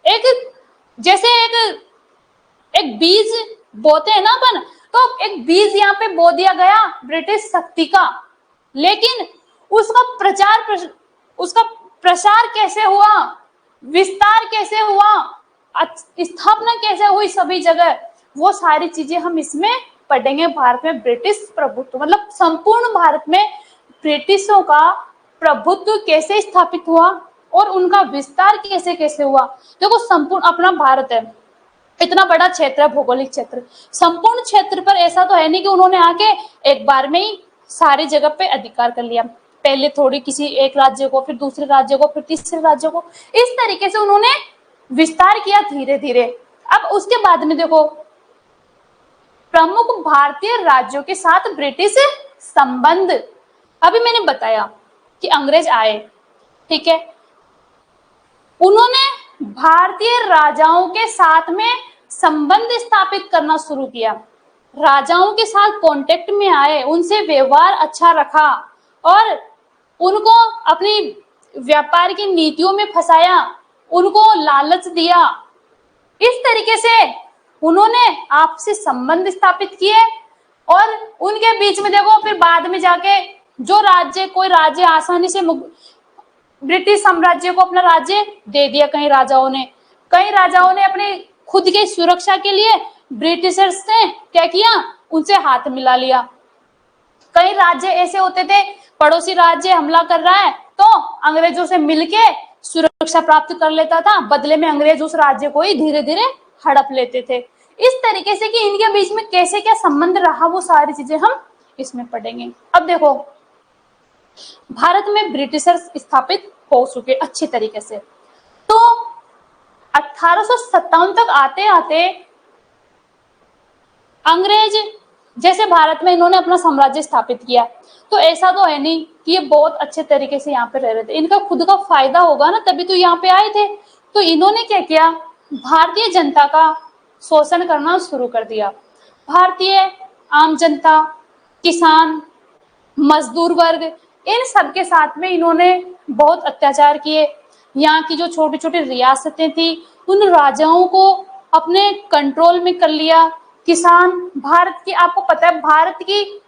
एक जैसे एक बीज बोते हैं ना अपन, तो एक बीज यहाँ पे बो दिया गया ब्रिटिश शक्ति का, लेकिन उसका प्रसार कैसे हुआ, विस्तार कैसे हुआ, स्थापना कैसे हुई सभी जगह, वो सारी चीजें हम इसमें पढ़ेंगे। भारत में ब्रिटिश प्रभुत्व मतलब संपूर्ण भारत में ब्रिटिशों का प्रभुत्व कैसे स्थापित हुआ और उनका विस्तार कैसे कैसे हुआ। देखो संपूर्ण अपना भारत है, इतना बड़ा क्षेत्र है, भौगोलिक क्षेत्र, संपूर्ण क्षेत्र पर ऐसा तो है नहीं कि उन्होंने आके एक बार में ही सारी जगह पे अधिकार कर लिया। पहले थोड़ी किसी एक राज्य को, फिर दूसरे राज्य को, फिर तीसरे राज्य को, इस तरीके से उन्होंने विस्तार किया धीरे धीरे। अब उसके बाद में देखो प्रमुख भारतीय राज्यों के साथ ब्रिटिश संबंध। अभी मैंने बताया कि अंग्रेज आए, ठीक है, उन्होंने भारतीय राजाओं के साथ में संबंध स्थापित करना शुरू किया, राजाओं के साथ कांटेक्ट में आए, उनसे व्यवहार अच्छा रखा और उनको अपनी व्यापार की नीतियों में फंसाया, उनको लालच दिया। इस तरीके से उन्होंने आपसी संबंध स्थापित किए और उनके बीच में देखो फिर बाद में जाके जो राज्य, कोई राज्य आसानी से ब्रिटिश साम्राज्य को अपना राज्य दे दिया। कई राजाओं ने अपने खुद की सुरक्षा के लिए ब्रिटिशर्स ने क्या किया, उनसे हाथ मिला लिया। कई राज्य ऐसे होते थे, पड़ोसी राज्य हमला कर रहा है तो अंग्रेजों से मिलके सुरक्षा प्राप्त कर लेता था, बदले में अंग्रेज उस राज्य को ही धीरे धीरे हड़प लेते थे। इस तरीके से कि इनके बीच में कैसे क्या संबंध रहा, वो सारी चीजें हम इसमें पढ़ेंगे। अब देखो भारत में ब्रिटिशर्स स्थापित हो चुके अच्छी तरीके से, तो 1857 तक आते आते अंग्रेज जैसे भारत में इन्होंने अपना साम्राज्य स्थापित किया, तो ऐसा तो है नहीं कि ये बहुत अच्छे तरीके से यहाँ पे रह रहे थे। इनका खुद का फायदा होगा ना, तभी तो यहाँ पे आए थे। तो इन्होंने क्या किया, भारतीय जनता का शोषण करना शुरू कर दिया। भारतीय आम जनता, किसान, मजदूर वर्ग, इन सब के साथ में इन्होंने बहुत अत्याचार किए। यहाँ की जो छोटी छोटी रियासतें थी उन राजाओं को अपने कंट्रोल में कर लिया। किसान, भारत की आपको पता है भारत की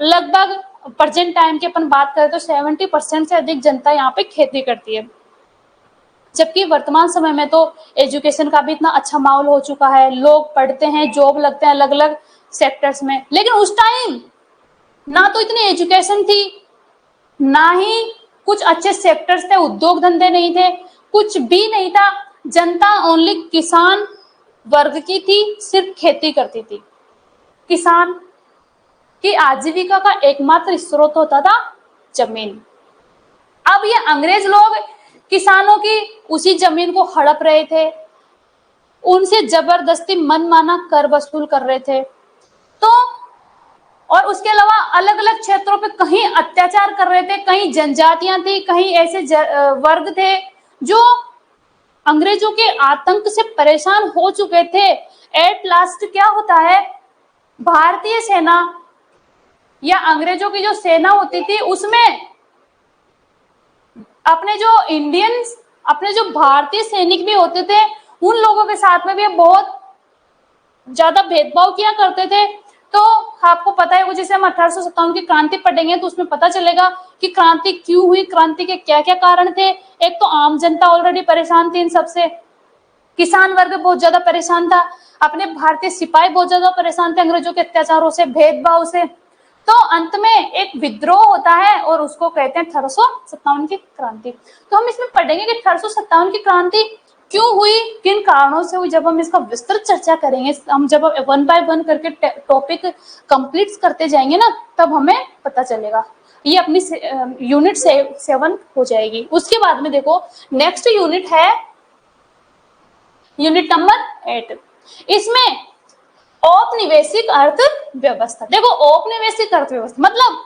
लगभग प्रेजेंट टाइम की अपन बात करें तो 70% से अधिक जनता यहाँ पे खेती करती है, जबकि वर्तमान समय में तो एजुकेशन का भी इतना अच्छा माहौल हो चुका है, लोग पढ़ते हैं, जॉब लगते हैं अलग अलग सेक्टर्स में। लेकिन उस टाइम ना तो इतनी एजुकेशन थी, ना ही कुछ अच्छे सेक्टर्स थे, उद्योग धंधे नहीं थे, कुछ भी नहीं था। जनता ओनली किसान वर्ग की थी, सिर्फ खेती करती थी। किसान की आजीविका का एकमात्र स्रोत होता था जमीन। अब ये अंग्रेज लोग किसानों की उसी जमीन को हड़प रहे थे, उनसे जबरदस्ती मनमाना कर वसूल कर रहे थे। तो और उसके अलावा अलग अलग क्षेत्रों पे कहीं अत्याचार कर रहे थे, कहीं जनजातियां थी, कहीं ऐसे वर्ग थे जो अंग्रेजों के आतंक से परेशान हो चुके थे। एट लास्ट क्या होता है, भारतीय सेना या अंग्रेजों की जो सेना होती थी उसमें अपने जो इंडियंस, अपने जो भारतीय सैनिक भी होते थे उन लोगों के साथ में भी बहुत ज्यादा भेदभाव किया करते थे। तो आपको पता है वो जैसे हम 1857 की क्रांति पढ़ेंगे तो उसमें पता चलेगा कि क्रांति क्यों हुई, क्रांति के क्या क्या कारण थे। एक तो आम जनता ऑलरेडी परेशान थी इन सबसे, किसान वर्ग बहुत ज्यादा परेशान था, अपने भारतीय सिपाही बहुत ज्यादा परेशान थे अंग्रेजों के अत्याचारों से, भेदभाव से। तो अंत में एक विद्रोह होता है और उसको कहते हैं 1857 की क्रांति। तो हम इसमें पढ़ेंगे कि 1857 की क्रांति क्यों हुई, किन कारणों से हुई। जब हम इसका विस्तृत चर्चा करेंगे, हम जब वन बाय वन करके टॉपिक कंप्लीट करते जाएंगे ना, तब हमें पता चलेगा। ये अपनी यूनिट 7 हो जाएगी। उसके बाद में देखो नेक्स्ट यूनिट है यूनिट नंबर 8। इसमें औपनिवेशिक अर्थव्यवस्था। देखो औपनिवेशिक अर्थव्यवस्था मतलब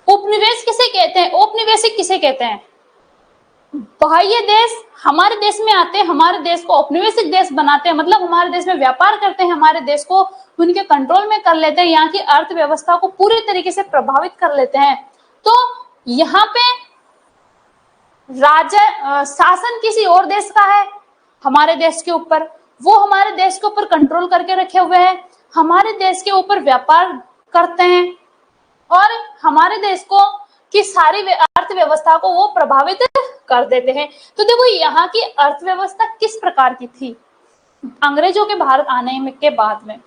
उपनिवेश किसे कहते हैं, औपनिवेशिक किसे कहते हैं। बाह्य देश हमारे देश में आते हैं, हमारे देश को औपनिवेशिक देश बनाते हैं, मतलब हमारे देश में व्यापार करते हैं, हमारे देश को उनके कंट्रोल में कर लेते हैं, यहाँ की अर्थव्यवस्था को पूरी तरीके से प्रभावित कर लेते हैं। तो यहाँ पे राजा शासन किसी और देश का है हमारे देश के ऊपर, वो हमारे देश के ऊपर कंट्रोल करके रखे हुए हैं, हमारे देश के ऊपर व्यापार करते हैं और हमारे देश को की सारी अर्थव्यवस्था को वो प्रभावित कर देते हैं। तो देखो यहाँ की अर्थव्यवस्था किस प्रकार की थी। अंग्रेजों के भारत आने के बाद में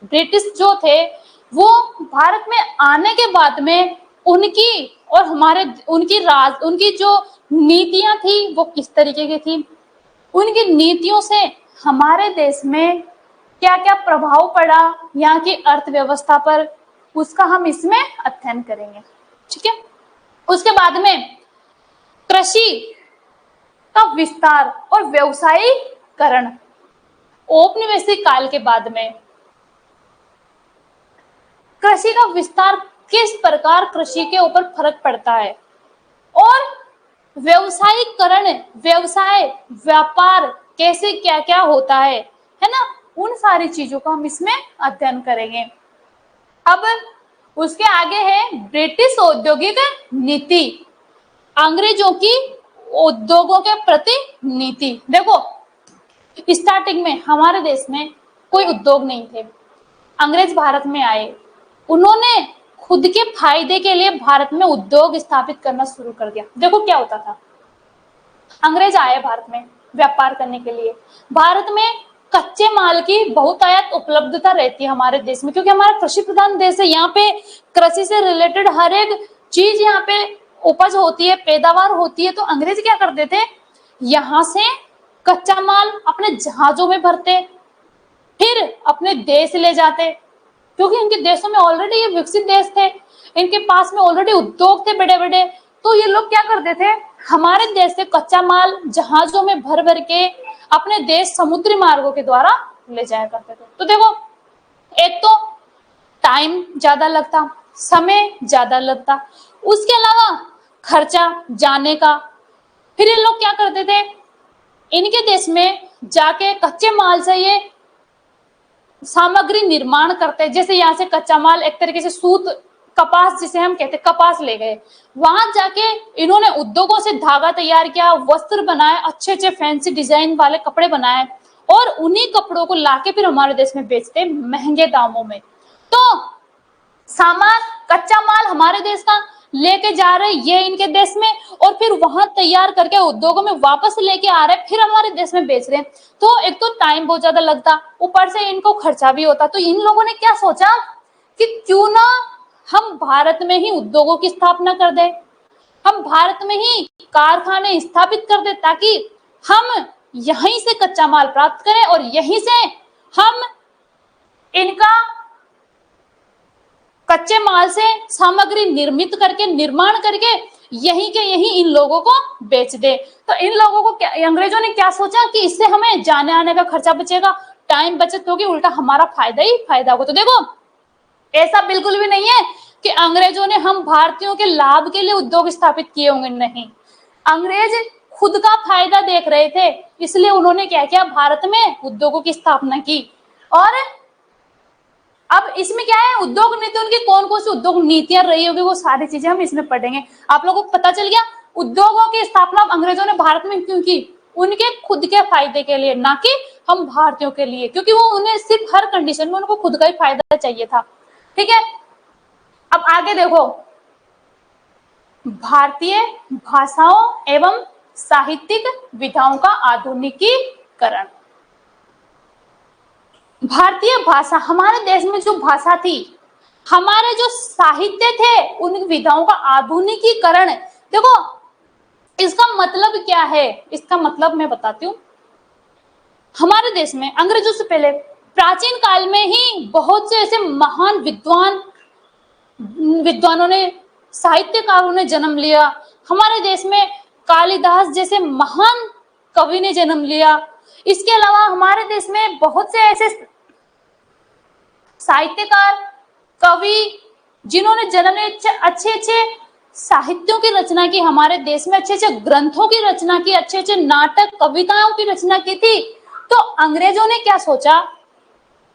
ब्रिटिश जो थे वो भारत में आने के बाद में उनकी और हमारे उनकी जो नीतियां थी वो किस तरीके की थी, उनकी नीतियों से हमारे देश में क्या क्या प्रभाव पड़ा यहाँ की अर्थव्यवस्था पर, उसका हम इसमें अध्ययन करेंगे। ठीक है। उसके बाद में कृषि का विस्तार और व्यवसायीकरण। औपनिवेशिक काल के बाद में कृषि का विस्तार, किस प्रकार कृषि के ऊपर फर्क पड़ता है, और व्यवसायीकरण, व्यवसाय व्यापार कैसे क्या क्या होता है ना, उन सारी चीजों का हम इसमें अध्ययन करेंगे। अब उसके आगे है ब्रिटिश औद्योगिक नीति, अंग्रेजों की उद्योगों के प्रति नीति। देखो स्टार्टिंग में हमारे देश में कोई उद्योग नहीं थे, अंग्रेज भारत में आए, उन्होंने खुद के फायदे के लिए भारत में उद्योग स्थापित करना शुरू कर दिया। देखो क्या होता था, अंग्रेज आए भारत में व्यापार करने के लिए, भारत में कच्चे माल की बहुतायत उपलब्धता रहती है हमारे देश में, क्योंकि हमारा कृषि प्रधान देश है। यहाँ पे कृषि से रिलेटेड हर एक चीज यहाँ पे उपज होती है, पैदावार होती है। तो अंग्रेज क्या करते थे, यहाँ से कच्चा माल अपने जहाजों में भरते, फिर अपने देश ले जाते, क्योंकि इनके देशों में ऑलरेडी ये विकसित देश थे, इनके पास में ऑलरेडी उद्योग थे बड़े बड़े। तो ये लोग क्या करते थे, हमारे देश से कच्चा माल जहाजों में भर भर के अपने देश समुद्री मार्गों के द्वारा ले जाया करते थे। तो देखो एक तो टाइम ज्यादा लगता, समय ज्यादा लगता, उसके अलावा खर्चा जाने का। फिर ये लोग क्या करते थे, इनके देश में जाके कच्चे माल से ये सामग्री निर्माण करते हैं। जैसे यहाँ से कच्चा माल एक तरीके से सूत कपास जिसे हम कहते हैं, कपास ले गए, वहां जाके इन्होंने उद्योगों से धागा तैयार किया, वस्त्र बनाए, अच्छे अच्छे फैंसी डिजाइन वाले कपड़े बनाए और उन्हीं कपड़ों को लाके फिर हमारे देश में बेचते महंगे दामों में। तो सामान, कच्चा माल हमारे देश का लेके जा रहे ये इनके देश में, और फिर वहां तैयार करके उद्योगों में वापस लेके आ रहे, फिर हमारे देश में बेच रहे हैं। तो एक तो टाइम बहुत ज्यादा लगता, ऊपर से इनको खर्चा भी होता। तो इन लोगों ने क्या सोचा कि क्यों ना हम भारत में ही उद्योगों की स्थापना कर दे, हम भारत में ही कारखाने स्थापित कर दे, ताकि हम यहीं से कच्चा माल प्राप्त करें और यहीं से हम इनका कच्चे माल से सामग्री निर्मित करके, निर्माण करके यहीं के यहीं इन लोगों को बेच दे। तो इन लोगों को अंग्रेजों ने क्या सोचा कि इससे हमें जाने आने का खर्चा बचेगा, टाइम बचत होगी, उल्टा हमारा फायदा ही फायदा होगा। तो देखो, ऐसा बिल्कुल भी नहीं है कि अंग्रेजों ने हम भारतीयों के लाभ के लिए उद्योग स्थापित किए होंगे, नहीं। अंग्रेज खुद का फायदा देख रहे थे, इसलिए उन्होंने क्या किया, भारत में उद्योगों की स्थापना की। और अब इसमें क्या है, उद्योग नीति उनकी कौन कौन सी उद्योग नीतियां रही होगी, वो सारी चीजें हम इसमें पढ़ेंगे। आप लोगों को पता चल गया उद्योगों की स्थापना अंग्रेजों ने भारत में क्यों की, उनके खुद के फायदे के लिए, ना कि हम भारतीयों के लिए, क्योंकि वो उन्हें सिर्फ हर कंडीशन में उनको खुद का ही फायदा चाहिए था। ठीक है, अब आगे देखो, भारतीय भाषाओं एवं साहित्यिक विधाओं का आधुनिकीकरण। भारतीय भाषा, हमारे देश में जो भाषा थी, हमारे जो साहित्य थे, उन विधाओं का आधुनिकीकरण। देखो इसका मतलब क्या है, इसका मतलब मैं बताती हूँ। हमारे देश में अंग्रेजों से पहले प्राचीन काल में ही बहुत से ऐसे महान विद्वानों ने, साहित्यकारों ने जन्म लिया। हमारे देश में कालिदास जैसे महान कवि ने जन्म लिया। इसके अलावा हमारे देश में बहुत से ऐसे साहित्यकार, कवि जिन्होंने जन्म लिया, अच्छे अच्छे साहित्यों की रचना की, हमारे देश में अच्छे अच्छे ग्रंथों की रचना की, अच्छे अच्छे नाटक, कविताओं की रचना की थी। तो अंग्रेजों ने क्या सोचा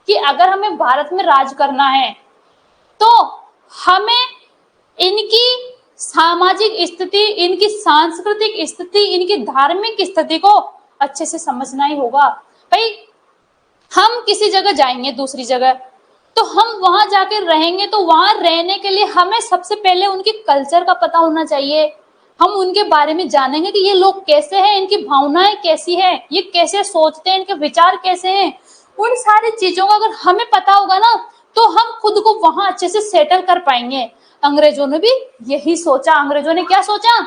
कि अगर हमें भारत में राज करना है तो हमें इनकी सामाजिक स्थिति, इनकी सांस्कृतिक स्थिति, इनकी धार्मिक स्थिति को अच्छे से समझना ही होगा। भाई हम किसी जगह जाएंगे, दूसरी जगह, तो हम वहां जाकर रहेंगे, तो वहां रहने के लिए हमें सबसे पहले उनके कल्चर का पता होना चाहिए। हम उनके बारे में जानेंगे कि ये लोग कैसे हैं, इनकी भावनाएं कैसी हैं, ये कैसे सोचते हैं, इनके विचार कैसे हैं। उन सारी चीजों का अगर हमें पता होगा ना, तो हम खुद को वहां अच्छे से सेटल कर पाएंगे। अंग्रेजों ने भी यही सोचा। अंग्रेजों ने क्या सोचा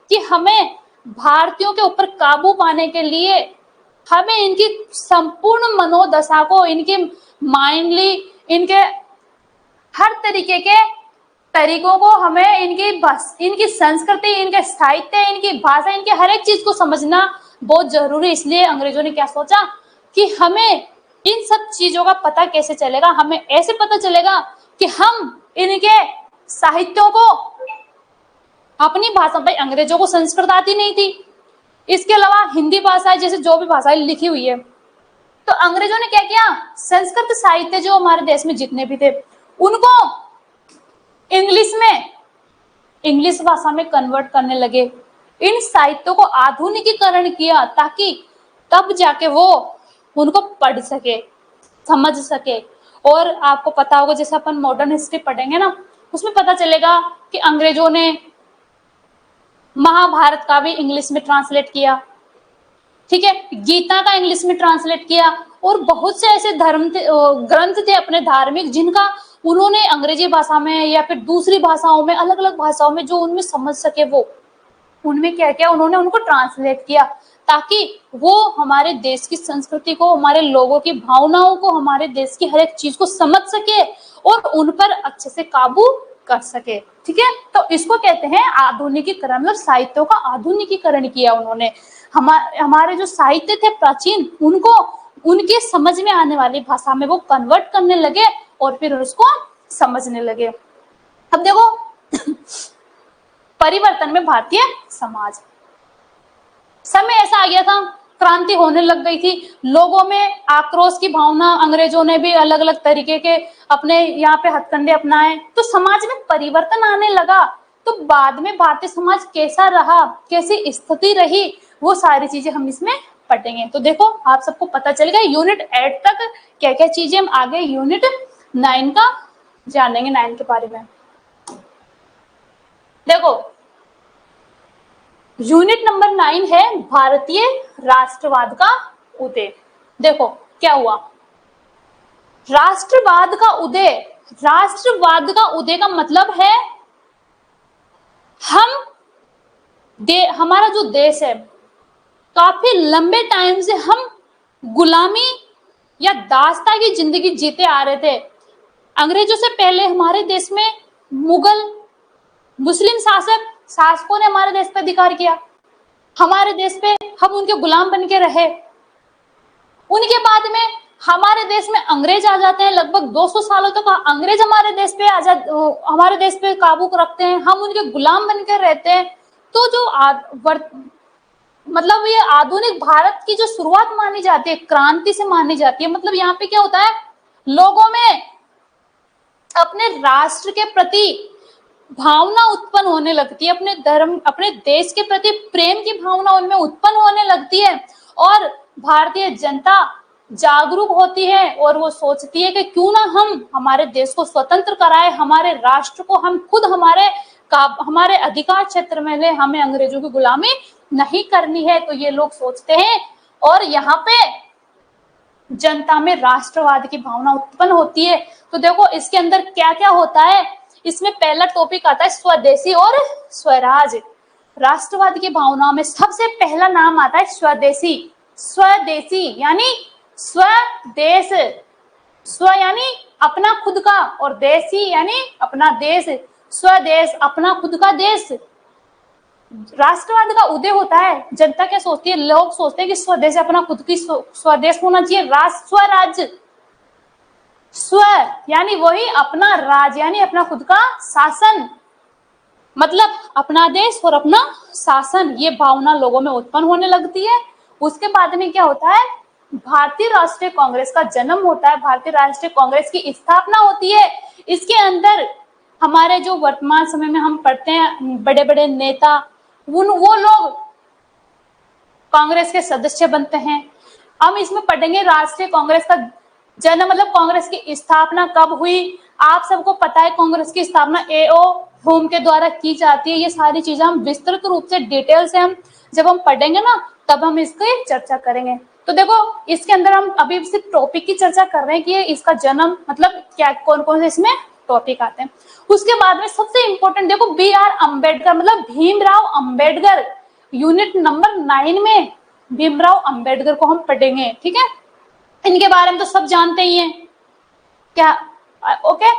कि हमें भारतीयों के ऊपर काबू पाने के लिए हमें इनकी संपूर्ण मनोदशा को, इनके माइंडली, इनके हर तरीके के तरीकों को, हमें इनकी संस्कृति, इनके साहित्य, इनकी भाषा, इनके हर एक चीज को समझना बहुत जरूरी। इसलिए अंग्रेजों ने क्या सोचा कि हमें इन सब चीजों का पता कैसे चलेगा, हमें ऐसे पता चलेगा कि हम इनके साहित्यों को अपनी भाषा, भाई अंग्रेजों को संस्कृत आती नहीं थी, इसके अलावा हिंदी भाषा जैसे जो भी भाषाएं लिखी हुई है, तो अंग्रेजों ने क्या किया, संस्कृत साहित्य जो हमारे देश में जितने भी थे उनको इंग्लिश भाषा में कन्वर्ट करने लगे। इन साहित्यों को आधुनिकीकरण किया ताकि तब जाके वो उनको पढ़ सके, समझ सके। और आपको पता होगा, जैसे अपन मॉडर्न हिस्ट्री पढ़ेंगे ना, उसमें पता चलेगा कि अंग्रेजों ने महाभारत का भी इंग्लिश में ट्रांसलेट किया, ठीक है, गीता का इंग्लिश में ट्रांसलेट किया, और बहुत से ऐसे ग्रंथ थे अपने धार्मिक, जिनका उन्होंने अंग्रेजी भाषा में या फिर दूसरी भाषाओं में, अलग अलग भाषाओं में जो उनमें समझ सके, वो उनमें क्या किया, उन्होंने उनको ट्रांसलेट किया ताकि वो हमारे देश की संस्कृति को, हमारे लोगों की भावनाओं को, हमारे देश की हर एक चीज को समझ सके और उन पर अच्छे से काबू कर सके। ठीक है, तो इसको कहते हैं आधुनिकीकरण, मतलब साहित्यों का आधुनिकीकरण किया उन्होंने। हमारे जो साहित्य थे प्राचीन, उनको उनके समझ में आने वाली भाषा में वो कन्वर्ट करने लगे और फिर उसको समझने लगे। अब देखो परिवर्तन में भारतीय समाज, समय ऐसा आ गया था क्रांति होने लग गई थी, लोगों में आक्रोश की भावना, अंग्रेजों ने भी अलग अलग तरीके के अपने यहाँ पे हथकंडे अपनाए, तो समाज में परिवर्तन आने लगा। तो बाद में भारतीय समाज कैसा रहा, कैसी स्थिति रही, वो सारी चीजें हम इसमें पढ़ेंगे। तो देखो आप सबको पता चल गया यूनिट 8 तक क्या क्या चीजें, हम आगे यूनिट 9 का जानेंगे, 9 के बारे में। देखो यूनिट नंबर 9 है भारतीय राष्ट्रवाद का उदय। देखो क्या हुआ, राष्ट्रवाद का उदय, राष्ट्रवाद का उदय का मतलब है हमारा जो देश है काफी लंबे टाइम से हम गुलामी या दासता की जिंदगी जीते आ रहे थे। अंग्रेजों से पहले हमारे देश में मुगल मुस्लिम शासकों ने हमारे देश पर अधिकार किया, हमारे देश पे हम उनके गुलाम बन के रहे। उनके बाद में हमारे देश में अंग्रेज आ जाते हैं, लगभग 200 सालों तक अंग्रेज हमारे देश पे हमारे देश पे काबू रखते हैं, हम उनके गुलाम बन के रहते हैं। तो जो मतलब ये आधुनिक भारत की जो शुरुआत मानी जाती है, क्रांति से मानी जाती है। मतलब यहाँ पे क्या होता है, लोगों में अपने राष्ट्र के प्रति भावना उत्पन्न होने लगती है, अपने धर्म, अपने देश के प्रति प्रेम की भावना उनमें उत्पन्न होने लगती है, और भारतीय जनता जागरूक होती है और वो सोचती है कि क्यों ना हम हमारे देश को स्वतंत्र कराए, हमारे राष्ट्र को हम खुद हमारे अधिकार क्षेत्र में ले, हमें अंग्रेजों की गुलामी नहीं करनी है। तो ये लोग सोचते हैं और यहाँ पे जनता में राष्ट्रवाद की भावना उत्पन्न होती है। तो देखो इसके अंदर क्या क्या होता है, इसमें पहला टॉपिक आता है स्वदेशी और स्वराज। राष्ट्रवाद की भावनाओं में सबसे पहला नाम आता है स्वदेशी। स्वदेशी यानी स्वदेश, स्व यानी अपना खुद का, और देशी यानी अपना देश। स्वदेश अपना खुद का देश। राष्ट्रवाद का उदय होता है, जनता क्या सोचती है, लोग सोचते हैं कि स्वदेश अपना खुद की स्वदेश होना चाहिए, स्वराज्य। स्व यानी वही, अपना राज यानी अपना खुद का शासन, मतलब अपना देश और अपना शासन, ये भावना लोगों में उत्पन्न होने लगती है। उसके बाद में क्या होता है, भारतीय राष्ट्रीय कांग्रेस का जन्म होता है, भारतीय राष्ट्रीय कांग्रेस की स्थापना होती है। इसके अंदर हमारे जो वर्तमान समय में हम पढ़ते हैं बड़े बड़े नेता, वो लोग कांग्रेस के सदस्य बनते हैं। हम इसमें पढ़ेंगे राष्ट्रीय कांग्रेस का जन्म, मतलब कांग्रेस की स्थापना कब हुई। आप सबको पता है कांग्रेस की स्थापना A.O. होम के द्वारा की जाती है। ये सारी चीजें हम विस्तृत रूप से डिटेल से हम जब हम पढ़ेंगे ना, तब हम इसकी चर्चा करेंगे। तो देखो इसके अंदर हम अभी सिर्फ टॉपिक की चर्चा कर रहे हैं कि इसका जन्म मतलब क्या, कौन कौन से इसमें टॉपिक आते हैं। उसके बाद में सबसे इंपॉर्टेंट देखो B.R. अम्बेडकर, मतलब भीमराव अम्बेडकर। यूनिट नंबर 9 में भीमराव अम्बेडकर को हम पढ़ेंगे, ठीक है। इनके बारे में तो सब जानते ही हैं क्या, ओके।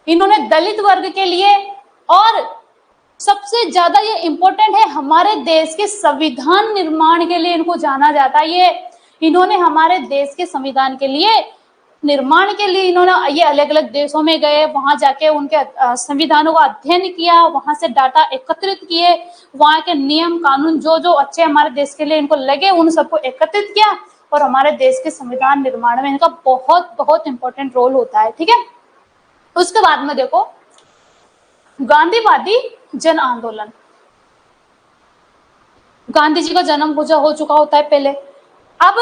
इन्होंने दलित वर्ग के लिए, और सबसे ज्यादा ये इंपॉर्टेंट है, हमारे देश के संविधान निर्माण के लिए इनको जाना जाता है। इन्होंने हमारे देश के संविधान के लिए निर्माण के लिए इन्होंने ये अलग अलग देशों में गए, वहां जाके उनके संविधानों का अध्ययन किया, वहां से डाटा एकत्रित किए, वहां के नियम कानून जो जो अच्छे हमारे देश के लिए इनको लगे उन सबको एकत्रित किया, और हमारे देश के संविधान निर्माण में इनका बहुत बहुत इंपॉर्टेंट रोल होता है, ठीक है। उसके बाद में देखो गांधीवादी जन आंदोलन। गांधी जी का जन्म हो चुका होता है पहले। अब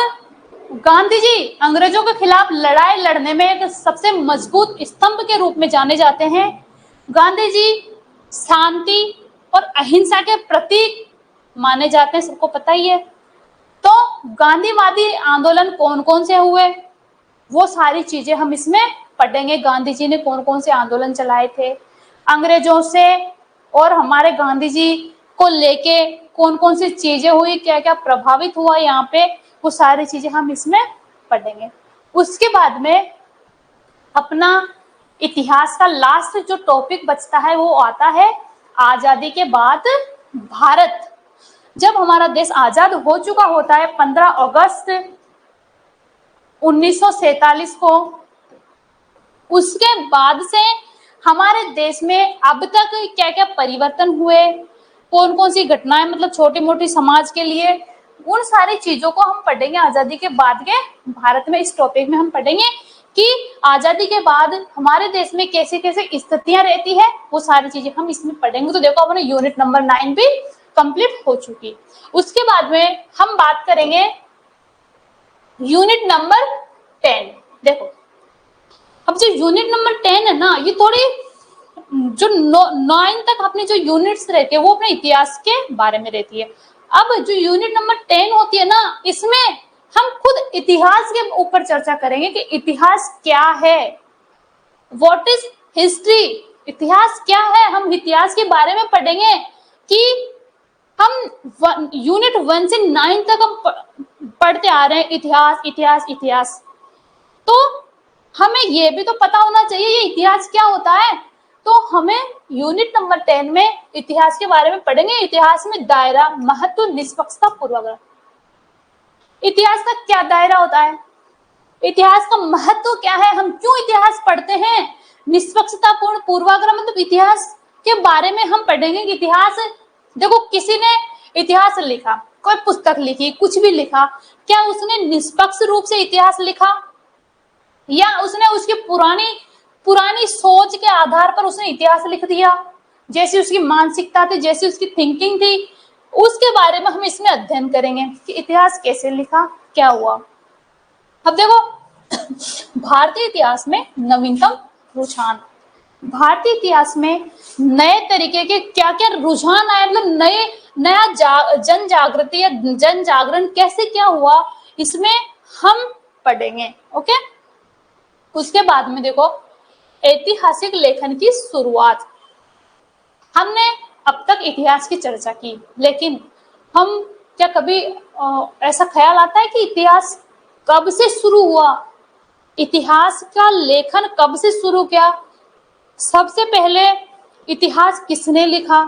गांधी जी अंग्रेजों के खिलाफ लड़ाई लड़ने में एक सबसे मजबूत स्तंभ के रूप में जाने जाते हैं। गांधी जी शांति और अहिंसा के प्रतीक माने जाते हैं, सबको पता ही है। तो गांधीवादी आंदोलन कौन कौन से हुए, वो सारी चीजें हम इसमें पढ़ेंगे। गांधी जी ने कौन कौन से आंदोलन चलाए थे अंग्रेजों से, और हमारे गांधी जी को लेके कौन कौन सी चीजें हुई, क्या क्या प्रभावित हुआ यहाँ पे, वो सारी चीजें हम इसमें पढ़ेंगे। उसके बाद में अपना इतिहास का लास्ट जो टॉपिक बचता है वो आता है आजादी के बाद भारत। जब हमारा देश आजाद हो चुका होता है 15 अगस्त 1947 को, उसके बाद से हमारे देश में अब तक क्या क्या परिवर्तन हुए, कौन कौन सी घटनाएं, मतलब छोटी मोटी समाज के लिए उन सारी चीजों को हम पढ़ेंगे आजादी के बाद के भारत में। इस टॉपिक में हम पढ़ेंगे कि आजादी के बाद हमारे देश में कैसे कैसे स्थितियां रहती है, वो सारी चीजें हम इसमें पढ़ेंगे। तो देखो अपने यूनिट नंबर 9 भी कंप्लीट हो चुकी। उसके बाद में हम बात करेंगे यूनिट नंबर 10। देखो अब जो यूनिट नंबर 10 है ना, ये थोड़ी जो 9 तक अपनी जो यूनिट्स रहती है वो अपने इतिहास के बारे में रहती है। अब जो यूनिट नंबर 10 होती है ना, इसमें हम खुद इतिहास के ऊपर चर्चा करेंगे कि इतिहास क्या है, व्हाट इज हिस्ट्री, इतिहास क्या है। हम इतिहास के बारे में पढ़ेंगे कि हम यूनिट 1 से 9 तक हम पढ़ते आ रहे हैं इतिहास इतिहास इतिहास। तो हमें ये भी तो पता होना चाहिए ये इतिहास क्या होता है। तो हमें यूनिट नंबर 10 में इतिहास के बारे में पढ़ेंगे। इतिहास में दायरा, महत्व, निष्पक्षता, पूर्वाग्रह। इतिहास का क्या दायरा होता है, इतिहास का महत्व क्या है, हम क्यों इतिहास पढ़ते हैं, निष्पक्षतापूर्ण, पूर्वाग्रह, मतलब इतिहास के बारे में हम पढ़ेंगे कि इतिहास, देखो किसी ने इतिहास लिखा, कोई पुस्तक लिखी, कुछ भी लिखा, क्या उसने निष्पक्ष रूप से इतिहास लिखा या उसने उसकी पुरानी सोच के आधार पर उसने इतिहास लिख दिया, जैसी उसकी मानसिकता थी, जैसी उसकी थिंकिंग थी, उसके बारे में हम इसमें अध्ययन करेंगे कि इतिहास कैसे लिखा, क्या हुआ। अब देखो भारतीय इतिहास में नवीनतम रुझान, भारतीय इतिहास में नए तरीके के क्या क्या रुझान आए, मतलब नया जन जागृति या जन जागरण कैसे क्या हुआ, इसमें हम पढ़ेंगे। ओके, उसके बाद में देखो ऐतिहासिक लेखन की शुरुआत। हमने अब तक इतिहास की चर्चा की, लेकिन हम क्या कभी ऐसा ख्याल आता है कि इतिहास कब से शुरू हुआ, इतिहास का लेखन कब से शुरू किया, सबसे पहले इतिहास किसने लिखा,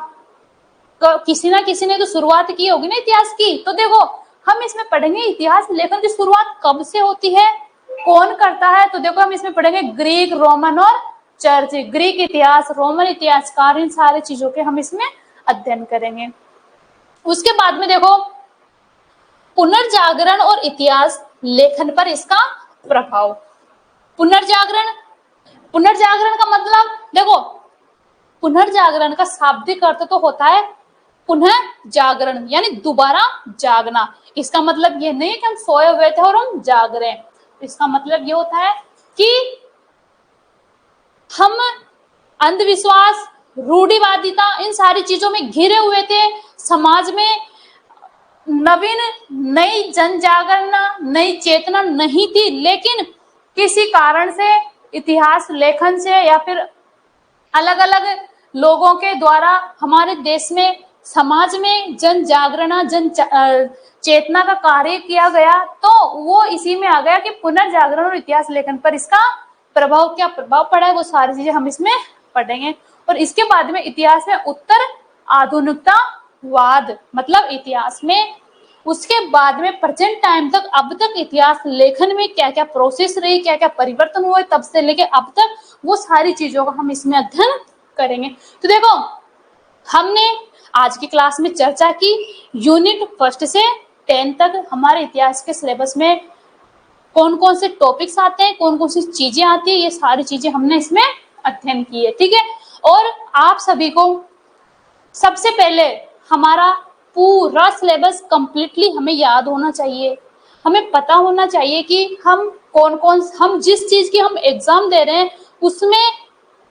किसी ना किसी ने तो शुरुआत की होगी ना इतिहास की। तो देखो हम इसमें पढ़ेंगे इतिहास लेखन की शुरुआत कब से होती है, कौन करता है। तो देखो हम इसमें पढ़ेंगे ग्रीक, रोमन और चर्च, ग्रीक इतिहास, रोमन इतिहासकार, इन सारी चीजों के हम इसमें अध्ययन करेंगे। उसके बाद में देखो पुनर्जागरण और इतिहास लेखन पर इसका प्रभाव। पुनर्जागरण का मतलब देखो, पुनर्जागरण का शाब्दिक अर्थ तो होता है पुनः जागरण, यानी दोबारा जागना। इसका मतलब ये नहीं है कि हम सोए हुए थे और हम जाग रहे हैं, इसका मतलब ये होता है कि हम अंधविश्वास, रूढ़िवादिता, इन सारी चीजों में घिरे हुए थे। समाज में नवीन नई जन जागरण, नई चेतना नहीं थी, लेकिन किसी कारण से इतिहास लेखन से या फिर अलग अलग लोगों के द्वारा हमारे देश में, समाज में जन जागरण, जन चेतना का कार्य किया गया। तो वो इसी में आ गया कि पुनर्जागरण और इतिहास लेखन पर इसका प्रभाव, क्या प्रभाव पड़ा है, वो सारी चीजें हम इसमें पढ़ेंगे। और इसके बाद में इतिहास में उत्तर आधुनिकतावाद, मतलब इतिहास में उसके बाद में प्रेजेंट टाइम तक, अब तक इतिहास लेखन में क्या क्या प्रोसेस रही, क्या क्या परिवर्तन हुए तब से लेके अब तक, वो सारी चीजों का हम इसमें अध्ययन करेंगे। तो देखो हमने आज की क्लास में चर्चा की यूनिट 1 से 10 तक हमारे इतिहास के सिलेबस में कौन कौन से टॉपिक्स आते हैं, कौन कौन सी चीजें आती है, ये सारी चीजें हमने इसमें अध्ययन की है। ठीक है, और आप सभी को सबसे पहले हमारा पूरा सिलेबस कंप्लीटली हमें याद होना चाहिए। हमें पता होना चाहिए कि हम हम जिस चीज की हम एग्जाम दे रहे हैं उसमें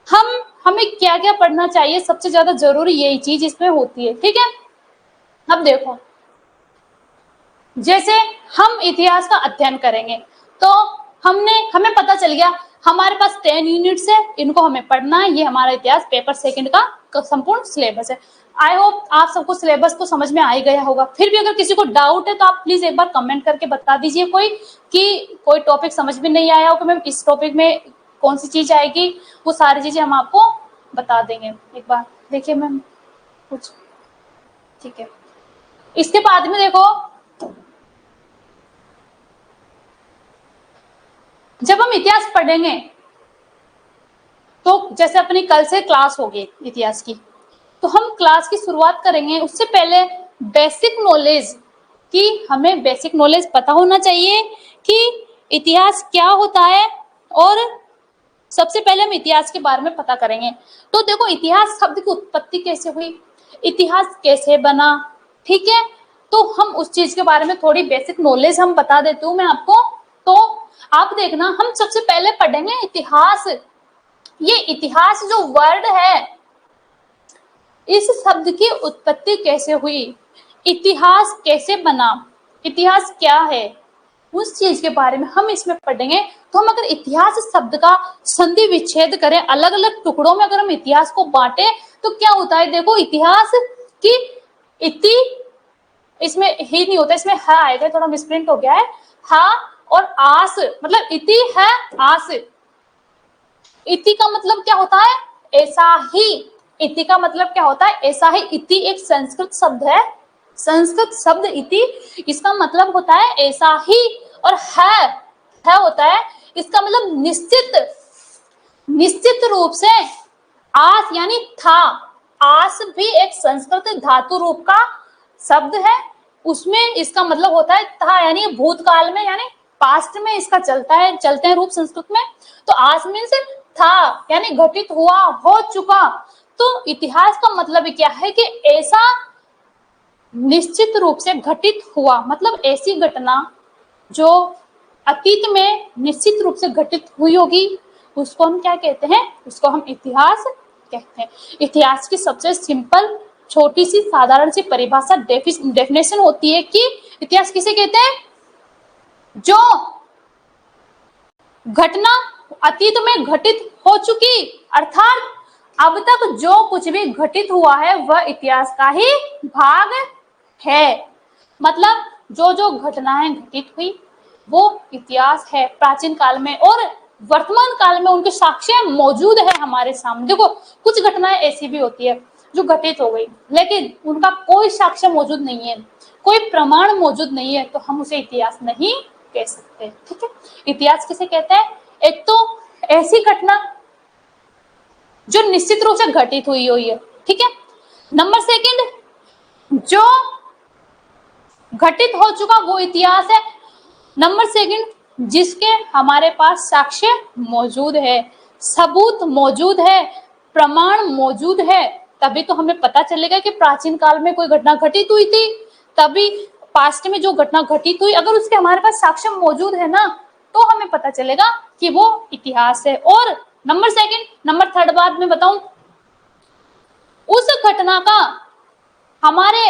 हमें क्या क्या पढ़ना चाहिए, सबसे ज्यादा जरूरी यही चीज इसमें होती है। ठीक है, अब देखो जैसे हम इतिहास का अध्ययन करेंगे तो हमें पता चल गया हमारे पास 10 यूनिट्स है, इनको हमें पढ़ना है। ये हमारा इतिहास पेपर सेकंड का संपूर्ण सिलेबस है। आई होप आप सबको सिलेबस तो समझ में आ ही गया होगा। फिर भी अगर किसी को डाउट है तो आप प्लीज एक बार कमेंट करके बता दीजिए कोई टॉपिक समझ में नहीं आया हो कि मैम इस टॉपिक में कौन सी चीज आएगी, वो सारी चीजें हम आपको बता देंगे। एक बार देखिए मैम कुछ, ठीक है। इसके बाद में देखो जब हम इतिहास पढ़ेंगे तो जैसे अपनी कल से क्लास होगी इतिहास की, तो हम क्लास की शुरुआत करेंगे उससे पहले बेसिक नॉलेज कि हमें बेसिक नॉलेज पता होना चाहिए कि इतिहास क्या होता है, और सबसे पहले हम इतिहास के बारे में पता करेंगे। तो देखो, इतिहास शब्द की उत्पत्ति कैसे हुई, इतिहास कैसे बना, ठीक है, तो हम उस चीज के बारे में थोड़ी बेसिक नॉलेज हम बता देती हूँ मैं आपको। तो आप देखना, हम सबसे पहले पढ़ेंगे इतिहास। ये इतिहास जो वर्ड है, इस शब्द की उत्पत्ति कैसे हुई, इतिहास कैसे बना, इतिहास क्या है, उस चीज के बारे में हम इसमें पढ़ेंगे। तो हम अगर इतिहास शब्द का संधि विच्छेद करें, अलग अलग टुकड़ों में अगर हम इतिहास को बांटे, तो क्या होता है, देखो इतिहास की इति, इसमें ही नहीं होता, इसमें ह आएगा, थोड़ा मिसप्रिंट हो गया है, हा और आस, मतलब इति है आस। इति का मतलब क्या होता है, ऐसा ही। इति का मतलब क्या होता है, ऐसा ही। इति एक संस्कृत शब्द है, संस्कृत शब्द इति, इसका मतलब होता है ऐसा ही। और है होता है, इसका मतलब निश्चित, निश्चित रूप से। आस यानी था, आस भी एक संस्कृत धातु रूप का शब्द है, उसमें इसका मतलब होता है था, यानी भूतकाल में, यानी पास्ट में इसका चलता है, चलते हैं रूप संस्कृत में। तो आस मीन्स था, यानी घटित हुआ, हो चुका। तो इतिहास का मतलब क्या है कि ऐसा निश्चित रूप से घटित हुआ, मतलब ऐसी घटना जो अतीत में निश्चित रूप से घटित हुई होगी, उसको हम क्या कहते हैं, उसको हम इतिहास कहते हैं। इतिहास की सबसे सिंपल, छोटी सी, साधारण सी परिभाषा, डेफिनेशन होती है कि इतिहास किसे कहते हैं, जो घटना अतीत में घटित हो चुकी, अर्थात अब तक जो कुछ भी घटित हुआ है वह इतिहास का ही भाग है। मतलब जो जो घटनाएं घटित हुई वो इतिहास है प्राचीन काल में, और वर्तमान काल में उनके साक्ष्य मौजूद है हमारे सामने। देखो, कुछ घटनाएं ऐसी भी होती है जो घटित हो गई, लेकिन उनका कोई साक्ष्य मौजूद नहीं है, कोई प्रमाण मौजूद नहीं है, तो हम उसे इतिहास नहीं कह सकते, ठीक है। इतिहास किसे कहते हैं, एक तो ऐसी घटना जो निश्चित रूप से घटित हुई है, ठीक है। नंबर सेकंड, जो घटित हो चुका वो इतिहास है। नंबर सेकंड, जिसके हमारे पास साक्ष्य मौजूद है, सबूत मौजूद है, प्रमाण मौजूद है, तभी तो हमें पता चलेगा कि प्राचीन काल में कोई घटना घटित हुई थी, तभी पास्ट में जो घटना घटित हुई, अगर उसके हमारे पास साक्ष्य मौजूद है ना, तो हमें पता चलेगा कि वो इतिहास है। और नंबर सेकंड, नंबर थर्ड बात मैं बताऊं, उस घटना का हमारे